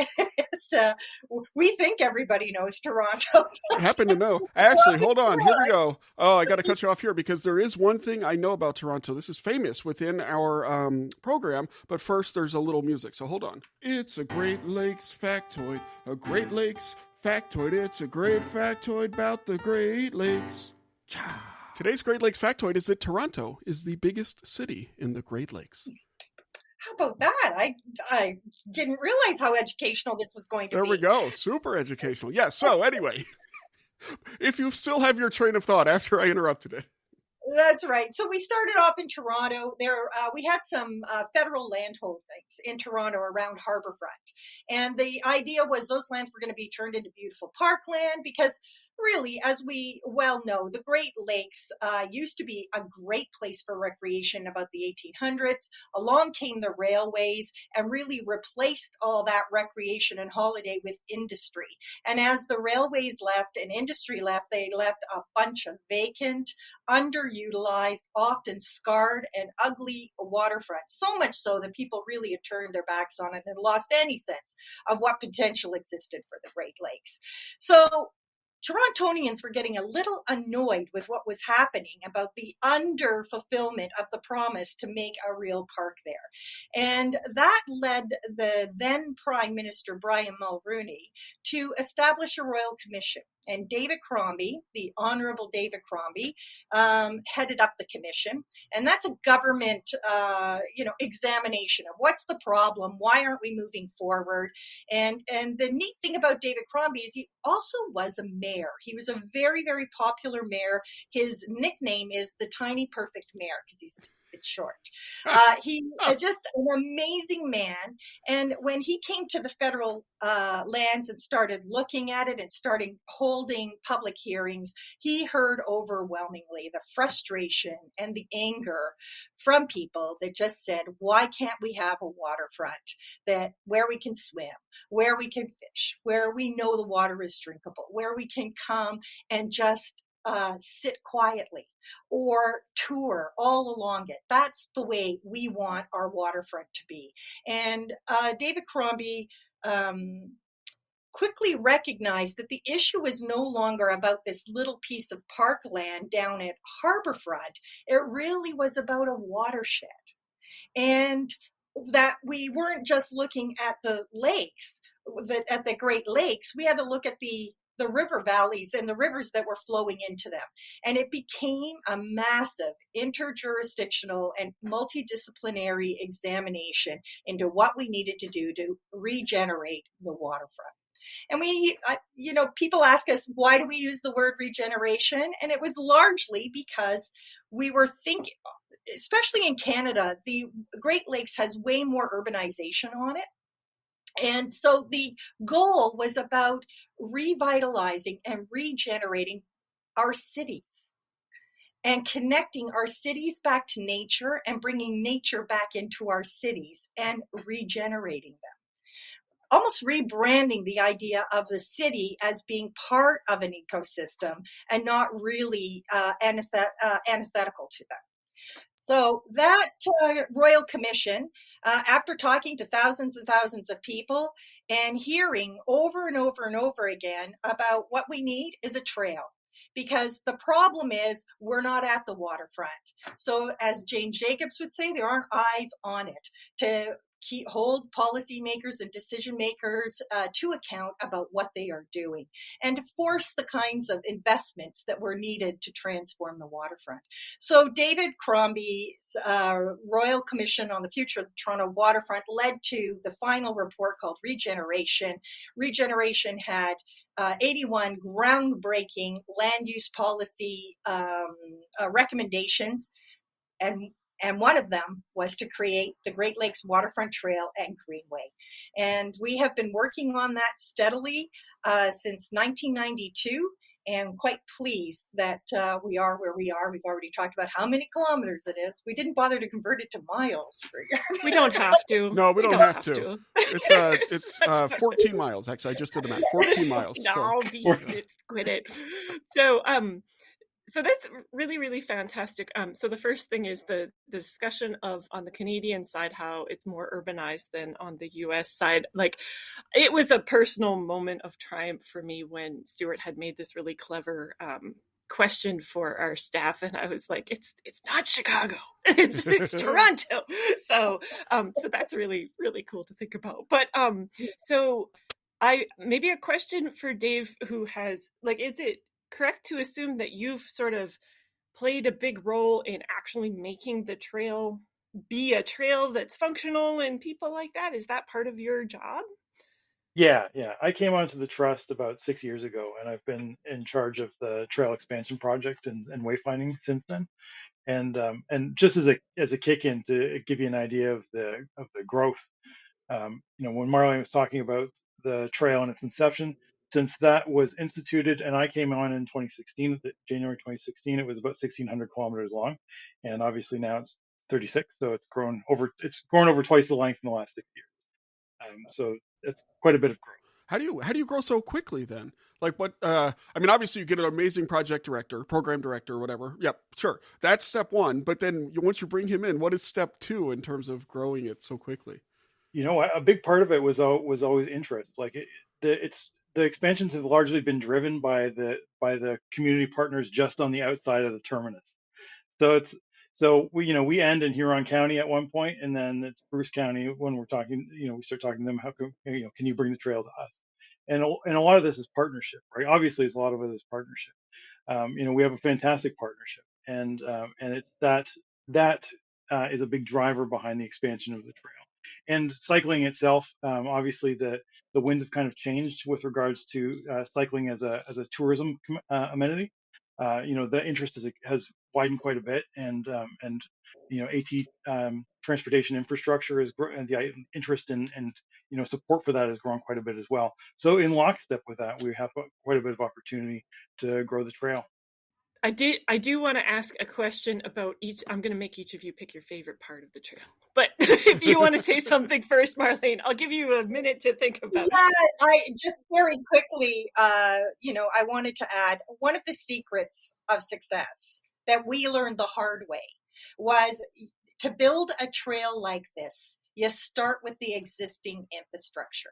We think everybody knows Toronto. I happen to know. Actually, hold on. Here we go. Oh, I got to cut you off here because there is one thing I know about Toronto. This is famous within our program, but first there's a little music. So hold on. It's a Great Lakes factoid. A Great Lakes factoid. It's a great factoid about the Great Lakes. Cha. Today's Great Lakes factoid is that Toronto is the biggest city in the Great Lakes. How about that? I didn't realize how educational this was going to be. There we go. Super educational. Yes. So anyway, if you still have your train of thought after I interrupted it. That's right. So we started off in Toronto. We had some federal land holdings in Toronto around Harbourfront. And the idea was those lands were going to be turned into beautiful parkland because really, as we well know, the Great Lakes used to be a great place for recreation about the 1800s. Along came the railways and really replaced all that recreation and holiday with industry. And as the railways left and industry left, they left a bunch of vacant, underutilized, often scarred and ugly waterfront. So much so that people really had turned their backs on it and lost any sense of what potential existed for the Great Lakes. So Torontonians were getting a little annoyed with what was happening about the under-fulfillment of the promise to make a real park there. And that led the then Prime Minister Brian Mulroney to establish a royal commission. And David Crombie, the Honorable David Crombie, headed up the commission. And that's a government, examination of what's the problem, why aren't we moving forward? And the neat thing about David Crombie is he also was a mayor. He was a very, very popular mayor. His nickname is the Tiny Perfect Mayor because he's short. He just an amazing man. And when he came to the federal lands and started looking at it and started holding public hearings, he heard overwhelmingly the frustration and the anger from people that just said, why can't we have a waterfront where we can swim, where we can fish, where we know the water is drinkable, where we can come and just sit quietly or tour all along it. That's the way we want our waterfront to be. And David Crombie quickly recognized that the issue is no longer about this little piece of parkland down at Harbourfront. It really was about a watershed. And that we weren't just looking at the lakes, at the Great Lakes. We had to look at the river valleys and the rivers that were flowing into them. And it became a massive interjurisdictional and multidisciplinary examination into what we needed to do to regenerate the waterfront. And people ask us, why do we use the word regeneration? And it was largely because we were thinking, especially in Canada, the Great Lakes has way more urbanization on it. And so the goal was about revitalizing and regenerating our cities and connecting our cities back to nature and bringing nature back into our cities and regenerating them. almost rebranding the idea of the city as being part of an ecosystem and not really antithetical to them. So that Royal Commission, after talking to thousands and thousands of people and hearing over and over and over again about what we need is a trail. Because the problem is we're not at the waterfront. So as Jane Jacobs would say, there aren't eyes on it to hold policymakers and decision makers to account about what they are doing and to force the kinds of investments that were needed to transform the waterfront. So David Crombie's Royal Commission on the Future of the Toronto Waterfront led to the final report called Regeneration. Regeneration had 81 groundbreaking land use policy recommendations, and one of them was to create the Great Lakes Waterfront Trail and Greenway. And we have been working on that steadily since 1992, and quite pleased that we are where we are. We've already talked about how many kilometers it is. We didn't bother to convert it to miles. We don't have to. No, we don't have to. It's 14 miles. Actually, I just did the math. 14 miles. No, quit it. So that's really, really fantastic. So the first thing is the discussion of, on the Canadian side, how it's more urbanized than on the US side. Like, it was a personal moment of triumph for me when Stuart had made this really clever question for our staff, and I was like, it's not Chicago, it's Toronto. So that's really, really cool to think about. But so maybe a question for Dave, who has, like, is it correct to assume that you've sort of played a big role in actually making the trail be a trail that's functional and people like that? Is that part of your job? Yeah. I came onto the trust about 6 years ago, and I've been in charge of the trail expansion project and wayfinding since then. And just as a kick in to give you an idea of the growth, when Marlene was talking about the trail and its inception, since that was instituted and I came on in 2016, January 2016, it was about 1,600 kilometers long, and obviously now it's 36, so it's grown over twice the length in the last 6 years. So it's quite a bit of growth. How do you grow so quickly then? Like what? I mean, obviously you get an amazing project director, program director, whatever. Yep, sure, that's step one. But then once you bring him in, what is step two in terms of growing it so quickly? A big part of it was always interest. Like the expansions have largely been driven by the community partners just on the outside of the terminus. So we end in Huron County at one point, and then it's Bruce County when we're talking. We start talking to them. How can you bring the trail to us? And a lot of this is partnership, right? Obviously, a lot of it is partnership. We have a fantastic partnership, and it's that is a big driver behind the expansion of the trail. And cycling itself, obviously the winds have kind of changed with regards to cycling as a tourism amenity. The interest has widened quite a bit, and AT transportation infrastructure and the interest and support for that has grown quite a bit as well. So in lockstep with that, we have quite a bit of opportunity to grow the trail. I do want to ask a question about each. I'm going to make each of you pick your favorite part of the trail. But if you want to say something first, Marlene, I'll give you a minute to think about it. I just very quickly, I wanted to add one of the secrets of success that we learned the hard way was to build a trail like this. You start with the existing infrastructure.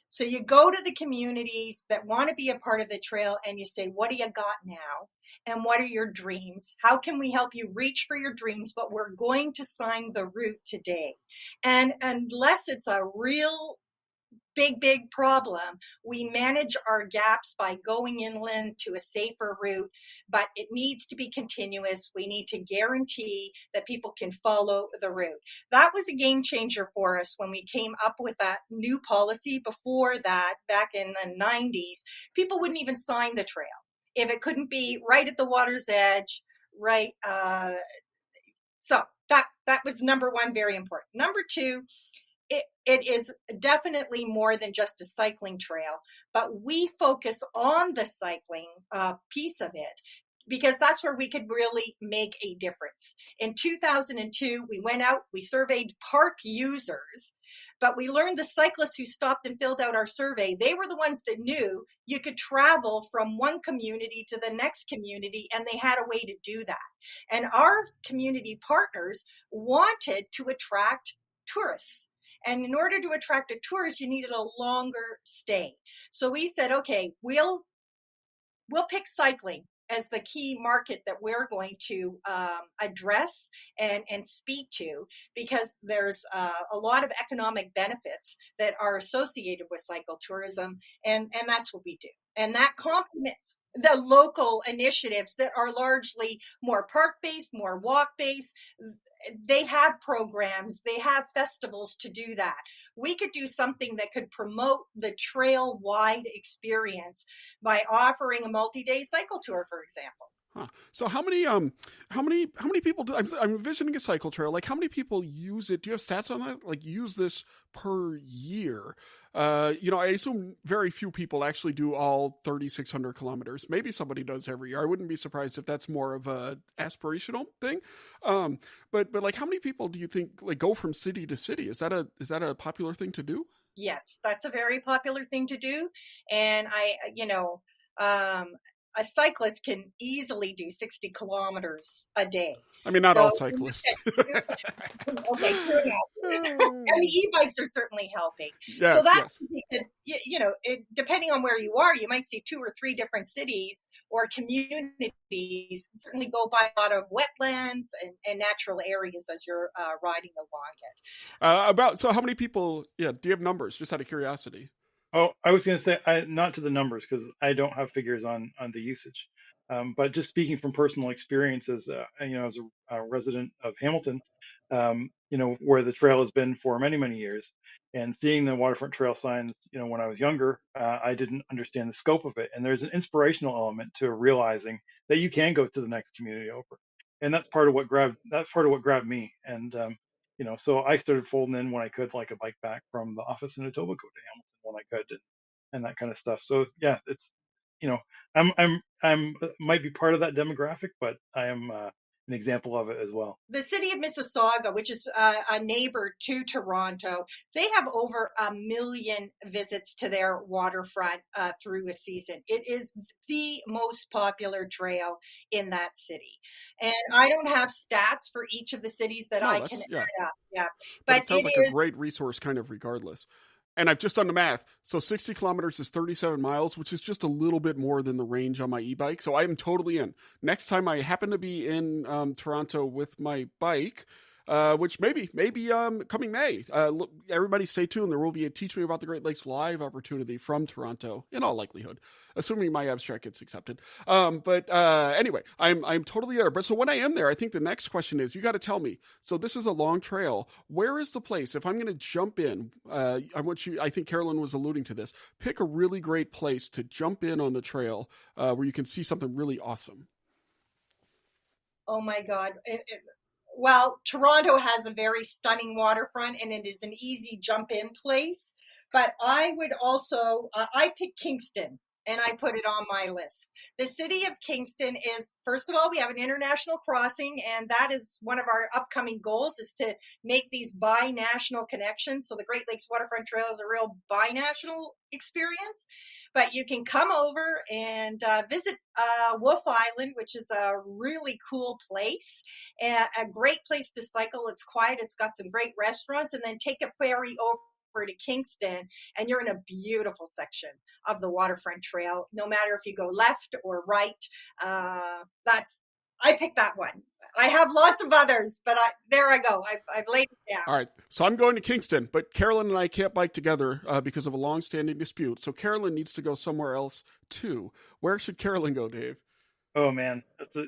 So you go to the communities that want to be a part of the trail and you say, what do you got now? And what are your dreams? How can we help you reach for your dreams? But we're going to sign the route today. And unless it's a real big problem, we manage our gaps by going inland to a safer route, but it needs to be continuous. We need to guarantee that people can follow the route. That was a game changer for us when we came up with that new policy. Before that, back in the 90s, people wouldn't even sign the trail if it couldn't be right at the water's edge, right? So that was number one, very important. Number two, it is definitely more than just a cycling trail, but we focus on the cycling piece of it because that's where we could really make a difference. In 2002, we went out, we surveyed park users, But we learned the cyclists who stopped and filled out our survey, they were the ones that knew you could travel from one community to the next community, and they had a way to do that. And our community partners wanted to attract tourists. And in order to attract a tourist, you needed a longer stay. So we said, okay, we'll pick cycling as the key market that we're going to address and speak to, because there's a lot of economic benefits that are associated with cycle tourism, and that's what we do. And that complements the local initiatives that are largely more park-based, more walk-based. They have programs, they have festivals to do that. We could do something that could promote the trail-wide experience by offering a multi-day cycle tour, for example. Huh. So how many people do, I'm envisioning a cycle trail, like how many people use it? Do you have stats on that? Like use this per year? I assume very few people actually do all 3,600 kilometers. Maybe somebody does every year. I wouldn't be surprised if that's more of a aspirational thing. But like how many people do you think like go from city to city? Is that a popular thing to do? Yes, that's a very popular thing to do. And a cyclist can easily do 60 kilometers a day. I mean, not all cyclists. Okay, fair enough. And the e-bikes are certainly helping. Yes, so that's, yes. Depending on where you are, you might see 2 or 3 different cities or communities. Certainly go by a lot of wetlands and natural areas as you're riding along it. So how many people, do you have numbers, just out of curiosity? Oh, I was going to say, not to the numbers because I don't have figures on the usage. But just speaking from personal experience as a resident of Hamilton, where the trail has been for many, many years, and seeing the waterfront trail signs, when I was younger, I didn't understand the scope of it. And there's an inspirational element to realizing that you can go to the next community over. And that's part of what grabbed me. And, so I started folding in when I could, like a bike back from the office in Etobicoke to Hamilton when I could, and that kind of stuff. So yeah, it's, I'm might be part of that demographic, but I am an example of it as well. The city of Mississauga, which is a neighbor to Toronto, they have over 1 million visits to their waterfront through a season. It is the most popular trail in that city. And I don't have stats for each of the cities that I can add up. Yeah. But it sounds like a great resource kind of regardless. And I've just done the math. So 60 kilometers is 37 miles, which is just a little bit more than the range on my e-bike. So I'm totally in. Next time I happen to be in Toronto with my bike, which maybe coming May. Everybody stay tuned. There will be a Teach Me About the Great Lakes live opportunity from Toronto, in all likelihood, assuming my abstract gets accepted. But anyway, I'm totally there. But so when I am there, I think the next question is, you got to tell me. So this is a long trail. Where is the place? If I'm going to jump in, I think Carolyn was alluding to this, pick a really great place to jump in on the trail where you can see something really awesome. Oh my God. Well, Toronto has a very stunning waterfront, and it is an easy jump-in place. But I would also, I picked Kingston, and I put it on my list. The city of Kingston is, first of all, we have an international crossing, and that is one of our upcoming goals, is to make these bi-national connections. So the Great Lakes Waterfront Trail is a real bi-national experience. But you can come over and visit Wolf Island, which is a really cool place, and a great place to cycle. It's quiet. It's got some great restaurants, and then take a ferry over to Kingston, and you're in a beautiful section of the Waterfront Trail. No matter if you go left or right, I picked that one. I have lots of others, but there I go. I've laid it down. All right. So I'm going to Kingston, but Carolyn and I can't bike together because of a long-standing dispute. So Carolyn needs to go somewhere else too. Where should Carolyn go, Dave? Oh man,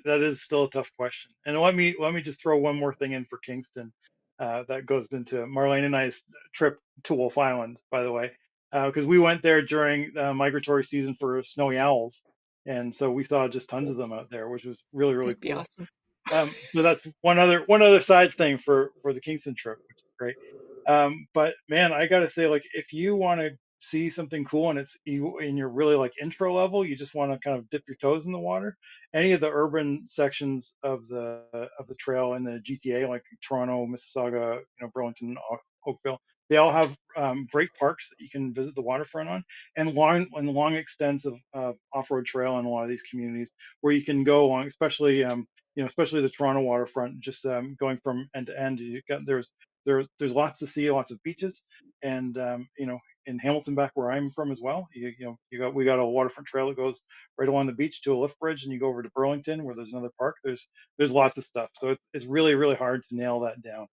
that is still a tough question. And let me just throw one more thing in for Kingston. That goes into Marlene and I's trip to Wolf Island, by the way, because we went there during migratory season for snowy owls, and so we saw just tons of them out there, which was really, really cool. Awesome. So that's one other side thing for the Kingston trip, which is great. But man, I gotta say, like, if you want to see something cool and you're really like intro level, you just want to kind of dip your toes in the water, any of the urban sections of the trail in the GTA, like Toronto, Mississauga, Burlington, Oakville, They all have great parks that you can visit the waterfront on, and long extents of off-road trail in a lot of these communities where you can go on, especially especially the Toronto waterfront, just going from end to end. There's lots to see, lots of beaches, and in Hamilton, back where I'm from as well, we got a waterfront trail that goes right along the beach to a lift bridge, and you go over to Burlington where there's another park. There's lots of stuff, so it's really really hard to nail that down.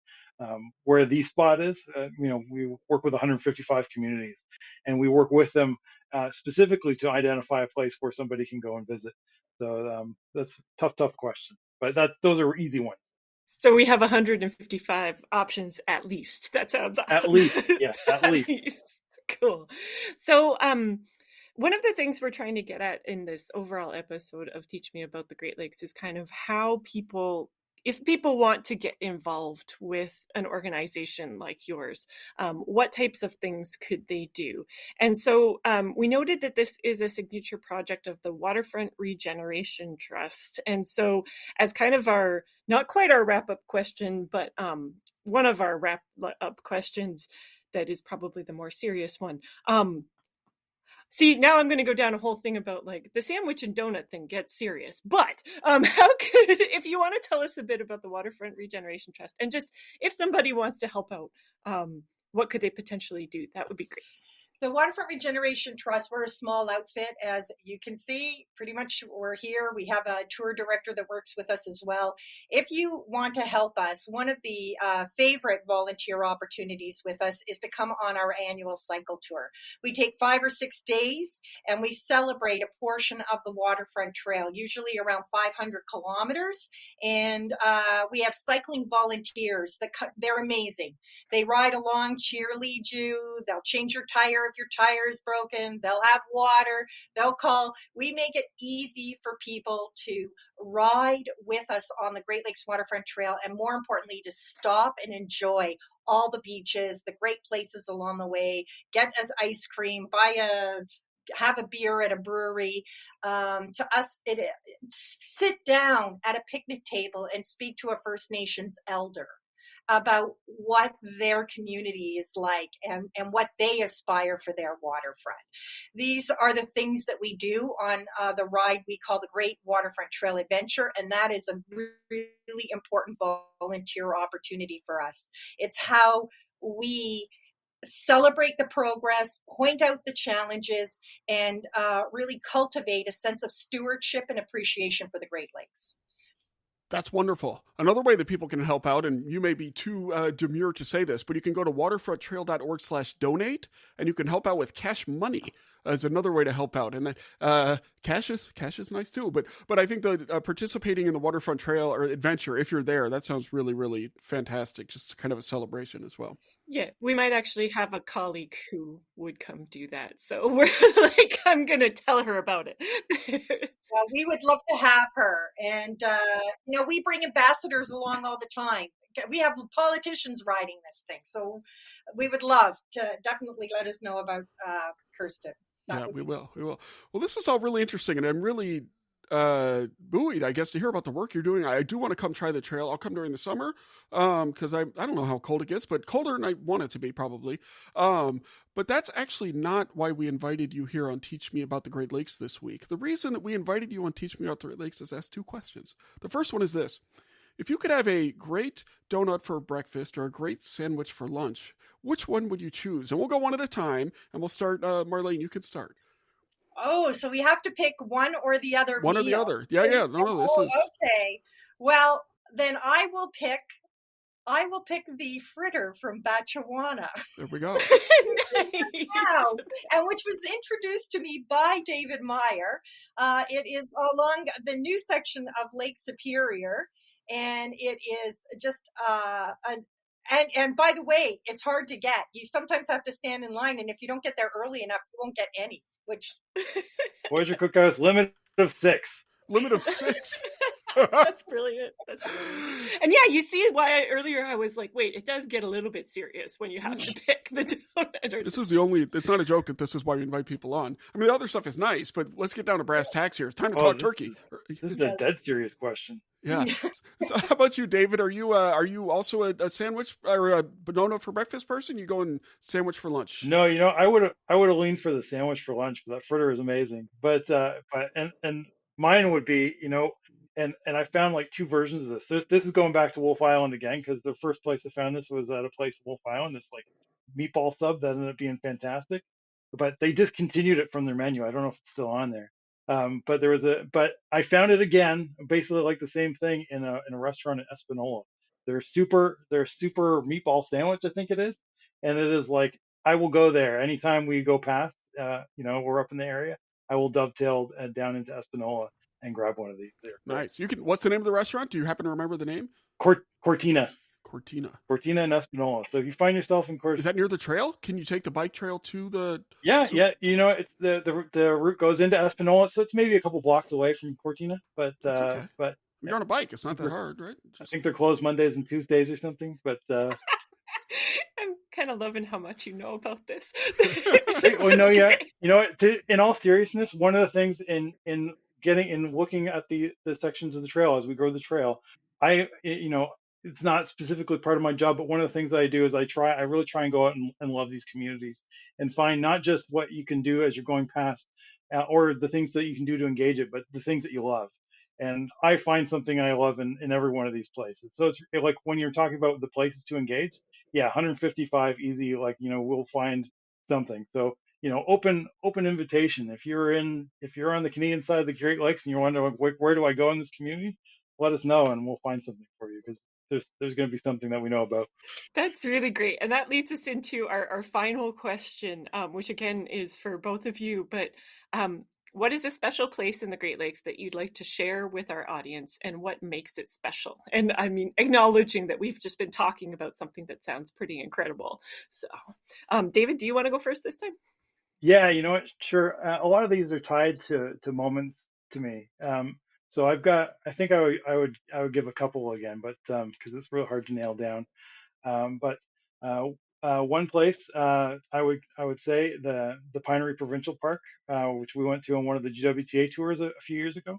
Where the spot is, we work with 155 communities, and we work with them specifically to identify a place where somebody can go and visit. So that's a tough question, but those are easy ones. So we have 155 options at least. That sounds awesome. At least, yeah, at least. Cool. So one of the things we're trying to get at in this overall episode of Teach Me About the Great Lakes is kind of how if people want to get involved with an organization like yours, what types of things could they do? And so we noted that this is a signature project of the Waterfront Regeneration Trust. And so as kind of not quite our wrap-up question, but one of our wrap-up questions that is probably the more serious one. See, now I'm going to go down a whole thing about like the sandwich and donut thing gets serious. But if you want to tell us a bit about the Waterfront Regeneration Trust, and just if somebody wants to help out, what could they potentially do? That would be great. The Waterfront Regeneration Trust, we're a small outfit. As you can see, pretty much we're here. We have a tour director that works with us as well. If you want to help us, one of the favorite volunteer opportunities with us is to come on our annual cycle tour. We take 5 or 6 days and we celebrate a portion of the Waterfront Trail, usually around 500 kilometers. And we have cycling volunteers. They're amazing. They ride along, cheerlead you. They'll change your tire if your tire is broken. They'll have water. They'll call. We make it easy for people to ride with us on the Great Lakes Waterfront Trail, and more importantly, to stop and enjoy all the beaches, the great places along the way, get an ice cream, have a beer at a brewery. To us, sit down at a picnic table and speak to a First Nations elder about what their community is like and what they aspire for their waterfront. These are the things that we do on the ride we call the Great Waterfront Trail Adventure, and that is a really important volunteer opportunity for us. It's how we celebrate the progress, point out the challenges, and really cultivate a sense of stewardship and appreciation for the Great Lakes. That's wonderful. Another way that people can help out, and you may be too demure to say this, but you can go to waterfronttrail.org/donate, and you can help out with cash money as another way to help out. And then cash is nice too. But I think that participating in the Waterfront Trail or adventure, if you're there, that sounds really, really fantastic. Just kind of a celebration as well. Yeah, we might actually have a colleague who would come do that. So we're I'm going to tell her about it. Well, we would love to have her. And, we bring ambassadors along all the time. We have politicians riding this thing. So we would love to definitely let us know about Kirsten. We will. Well, this is all really interesting. And I'm really buoyed, I guess, to hear about the work you're doing. I do want to come try the trail. I'll come during the summer because I don't know how cold it gets, but colder than I want it to be probably. But that's actually not why we invited you here on Teach Me About the Great Lakes this week. The reason that we invited you on Teach Me About the Great Lakes is to ask 2 questions. The first one is this. If you could have a great donut for breakfast or a great sandwich for lunch, which one would you choose? And we'll go one at a time, and we'll start. Marlene, you can start. Oh, so we have to pick one or the other. One or the other. Yeah. No, this is okay. Well, then I will pick the fritter from Batchewana. There we go. Nice. Wow. And which was introduced to me by David Meyer. It is along the new section of Lake Superior, and it is just and by the way, it's hard to get. You sometimes have to stand in line, and if you don't get there early enough, you won't get any. Which Voyager Cookhouse limit of 6. Limit of 6. That's brilliant. That's brilliant. And yeah, you see why earlier I was like, wait, it does get a little bit serious when you have to pick the donut. This is the only, it's not a joke that this is why we invite people on. I mean, the other stuff is nice, but let's get down to brass tacks here. It's time to talk turkey. This is a dead serious question. Yeah. So how about you, David? Are you also a sandwich or a banana for breakfast person? You going sandwich for lunch? No, I would have leaned for the sandwich for lunch, but that fritter is amazing. But mine would be, and I found like two versions of this. This is going back to Wolf Island again, because the first place I found this was at a place in Wolf Island. This like meatball sub that ended up being fantastic, but they discontinued it from their menu. I don't know if it's still on there. But I found it again, basically like the same thing in a restaurant in Espanola. Their super meatball sandwich, I think it is, and it is like I will go there anytime we go past. We're up in the area. I will dovetail down into Espanola and grab one of these. Nice. You can. What's the name of the restaurant? Do you happen to remember the name? Cortina in Espanola. So if you find yourself in Cortina, is that near the trail? Can you take the bike trail to the? Yeah. It's the route goes into Espanola, so it's maybe a couple blocks away from Cortina. But okay. But you're on a bike. It's not that hard, right? I think they're closed Mondays and Tuesdays or something. But I'm kind of loving how much you know about this. In all seriousness, one of the things in looking at the sections of the trail as we grow the trail, it's not specifically part of my job, but one of the things that I do is I really try and go out and love these communities and find not just what you can do as you're going past or the things that you can do to engage it, but the things that you love. And I find something I love in every one of these places. So it's like when you're talking about the places to engage, 155 easy, we'll find something. So, open invitation. If you're on the Canadian side of the Great Lakes and you're wondering where do I go in this community, let us know and we'll find something for you, because there's going to be something that we know about. That's really great. And that leads us into our final question, which again is for both of you. But what is a special place in the Great Lakes that you'd like to share with our audience, and what makes it special? And I mean, acknowledging that we've just been talking about something that sounds pretty incredible. So, David, do you want to go first this time? Yeah, sure. A lot of these are tied to moments to me. So I think I would give a couple again, but because it's real hard to nail down. But one place I would say the Pinery Provincial Park, which we went to on one of the GWTA tours a few years ago.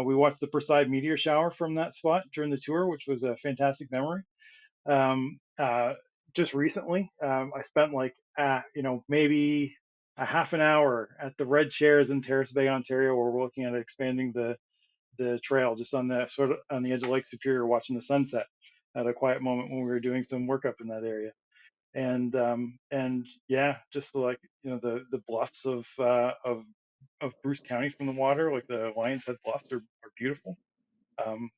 We watched the Perseid meteor shower from that spot during the tour, which was a fantastic memory. Just recently, I spent maybe a half an hour at the Red Chairs in Terrace Bay, Ontario, where we're looking at expanding the trail just on the edge of Lake Superior, watching the sunset at a quiet moment when we were doing some work up in that area. And just the bluffs of Bruce County from the water, like the Lions Head Bluffs are beautiful. I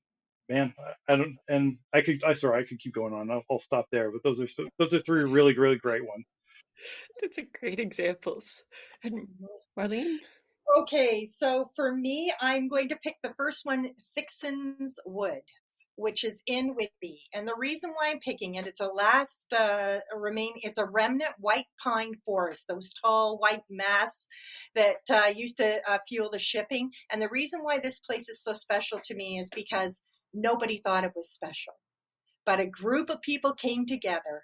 could keep going on. I'll stop there, but those are three really, really great ones. That's a great examples. And Marlene? Okay, so for me, I'm going to pick the first one, Thixon's Wood, which is in Whitby. And the reason why I'm picking it, it's it's a remnant white pine forest, those tall white masts that used to fuel the shipping. And the reason why this place is so special to me is because nobody thought it was special. But a group of people came together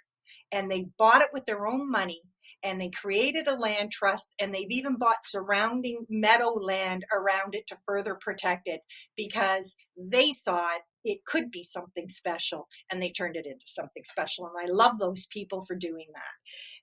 and they bought it with their own money. And they created a land trust, and they've even bought surrounding meadowland around it to further protect it, because they saw it could be something special, and they turned it into something special. And I love those people for doing that.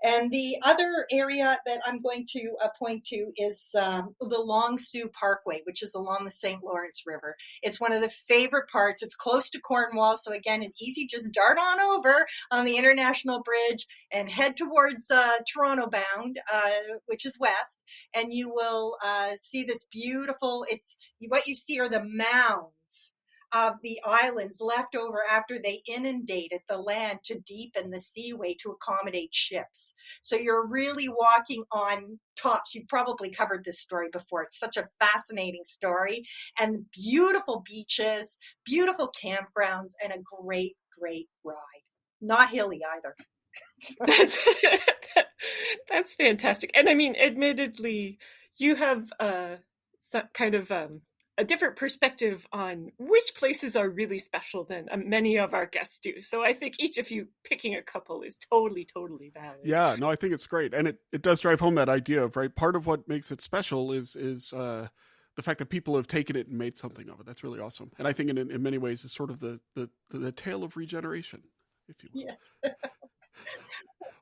And the other area that I'm going to point to is the Long Sault Parkway, which is along the St. Lawrence River. It's one of the favorite parts. It's close to Cornwall, so again, an easy just dart on over on the International Bridge and head towards Toronto bound, which is west, and you will see this beautiful, what you see are the mounds of the islands left over after they inundated the land to deepen the seaway to accommodate ships. So you're really walking on tops. You've probably covered this story before. It's such a fascinating story, and beautiful beaches, beautiful campgrounds, and a great, great ride. Not hilly either. That's fantastic. And I mean, admittedly, you have some kind of a different perspective on which places are really special than many of our guests do. So I think each of you picking a couple is totally valid. Yeah, no, I think it's great. And it does drive home that idea of, right, part of what makes it special is the fact that people have taken it and made something of it. That's really awesome. And I think in many ways is sort of the tale of regeneration, if you will. Yes.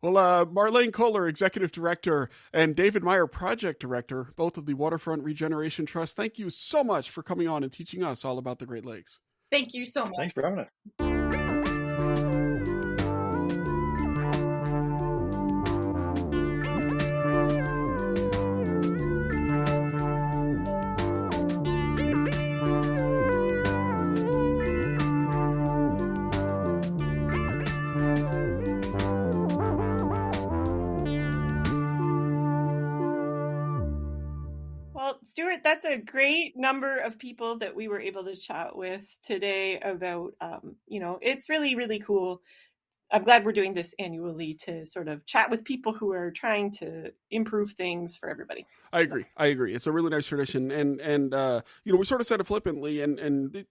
Well, Marlene Kohler, Executive Director, and David Meyer, Project Director, both of the Waterfront Regeneration Trust, thank you so much for coming on and teaching us all about the Great Lakes. Thank you so much. Thanks for having us. Stuart, that's a great number of people that we were able to chat with today about, it's really cool. I'm glad we're doing this annually to sort of chat with people who are trying to improve things for everybody. I agree. It's a really nice tradition. And we sort of said it flippantly,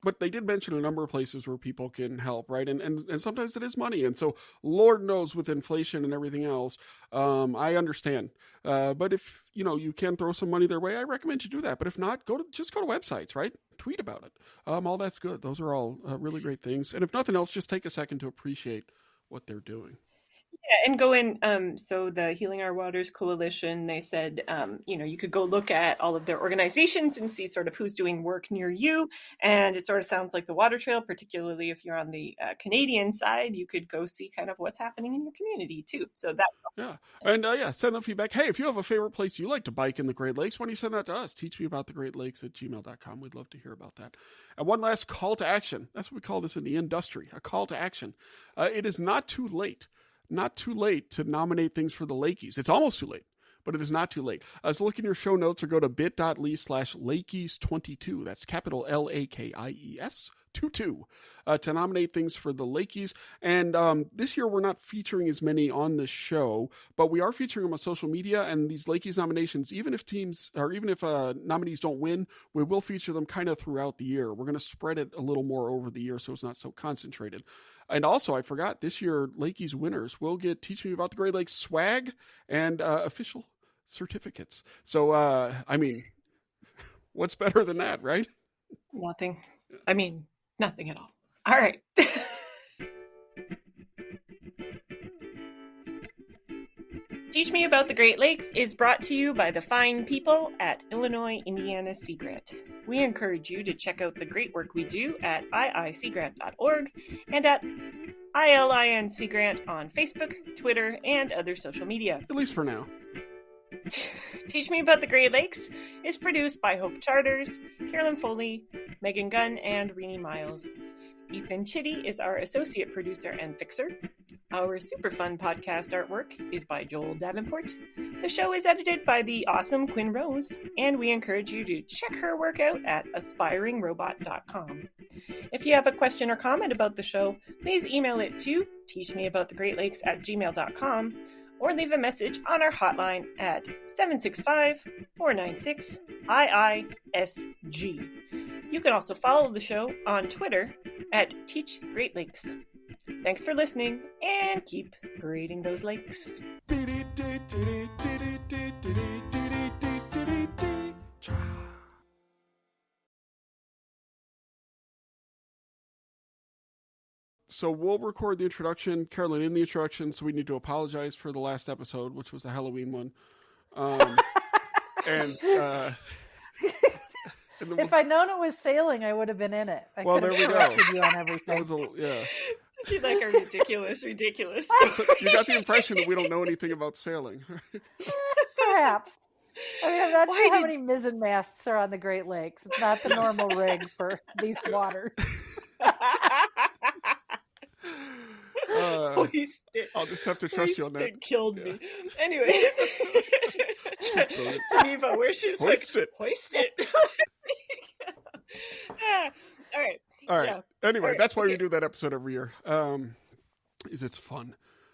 but they did mention a number of places where people can help, right? And sometimes it is money. And so Lord knows with inflation and everything else, I understand. But if, you can throw some money their way, I recommend you do that. But if not, just go to websites, right? Tweet about it. All that's good. Those are all really great things. And if nothing else, just take a second to appreciate what they're doing. Yeah, and go in. So the Healing Our Waters Coalition, they said, you could go look at all of their organizations and see sort of who's doing work near you. And it sort of sounds like the Water Trail, particularly if you're on the Canadian side, you could go see kind of what's happening in your community too. So that. Yeah. And send them feedback. Hey, if you have a favorite place you like to bike in the Great Lakes, why don't you send that to us? Teach me about the Great Lakes at gmail.com. We'd love to hear about that. And one last call to action. That's what we call this in the industry, a call to action. It is not too late. Not too late to nominate things for the Lakeys. It's almost too late, but it is not too late. So look in your show notes or go to bit.ly/Lakeys22. That's capital LAKIES 22 to nominate things for the Lakeys. And this year we're not featuring as many on the show, but we are featuring them on social media. And these Lakeys nominations, even if nominees don't win, we will feature them kind of throughout the year. We're going to spread it a little more over the year so it's not so concentrated. And also, I forgot, this year, Lakeys winners will get Teach Me About the Great Lakes swag and official certificates. So, what's better than that, right? Nothing. Nothing at all. All right. Teach Me About the Great Lakes is brought to you by the fine people at Illinois Indiana Sea Grant. We encourage you to check out the great work we do at iiseagrant.org and at ILIN Sea Grant on Facebook, Twitter, and other social media. At least for now. Teach Me About the Great Lakes is produced by Hope Charters, Carolyn Foley, Megan Gunn, and Irene Miles. Ethan Chitty is our associate producer and fixer. Our super fun podcast artwork is by Joel Davenport. The show is edited by the awesome Quinn Rose, and we encourage you to check her work out at aspiringrobot.com. If you have a question or comment about the show, please email it to teachmeaboutthegreatlakes@gmail.com or leave a message on our hotline at 765-496-IISG. You can also follow the show on Twitter at Teach Great Lakes. Thanks for listening, and keep grading those lakes. So we'll record the introduction, Carolyn in the introduction, so we need to apologize for the last episode, which was a Halloween one. If I'd known it was sailing, I would have been in it. Well, there we go. You on everything. You like our ridiculous. So you got the impression that we don't know anything about sailing. Perhaps. I'm not sure how many mizzen masts are on the Great Lakes. It's not the normal rig for these waters. I'll just have to trust you on that. It killed me. Anyway. Eva, where she's hoist it. All right. Yeah. Anyway, that's why we do that episode every year. It's fun.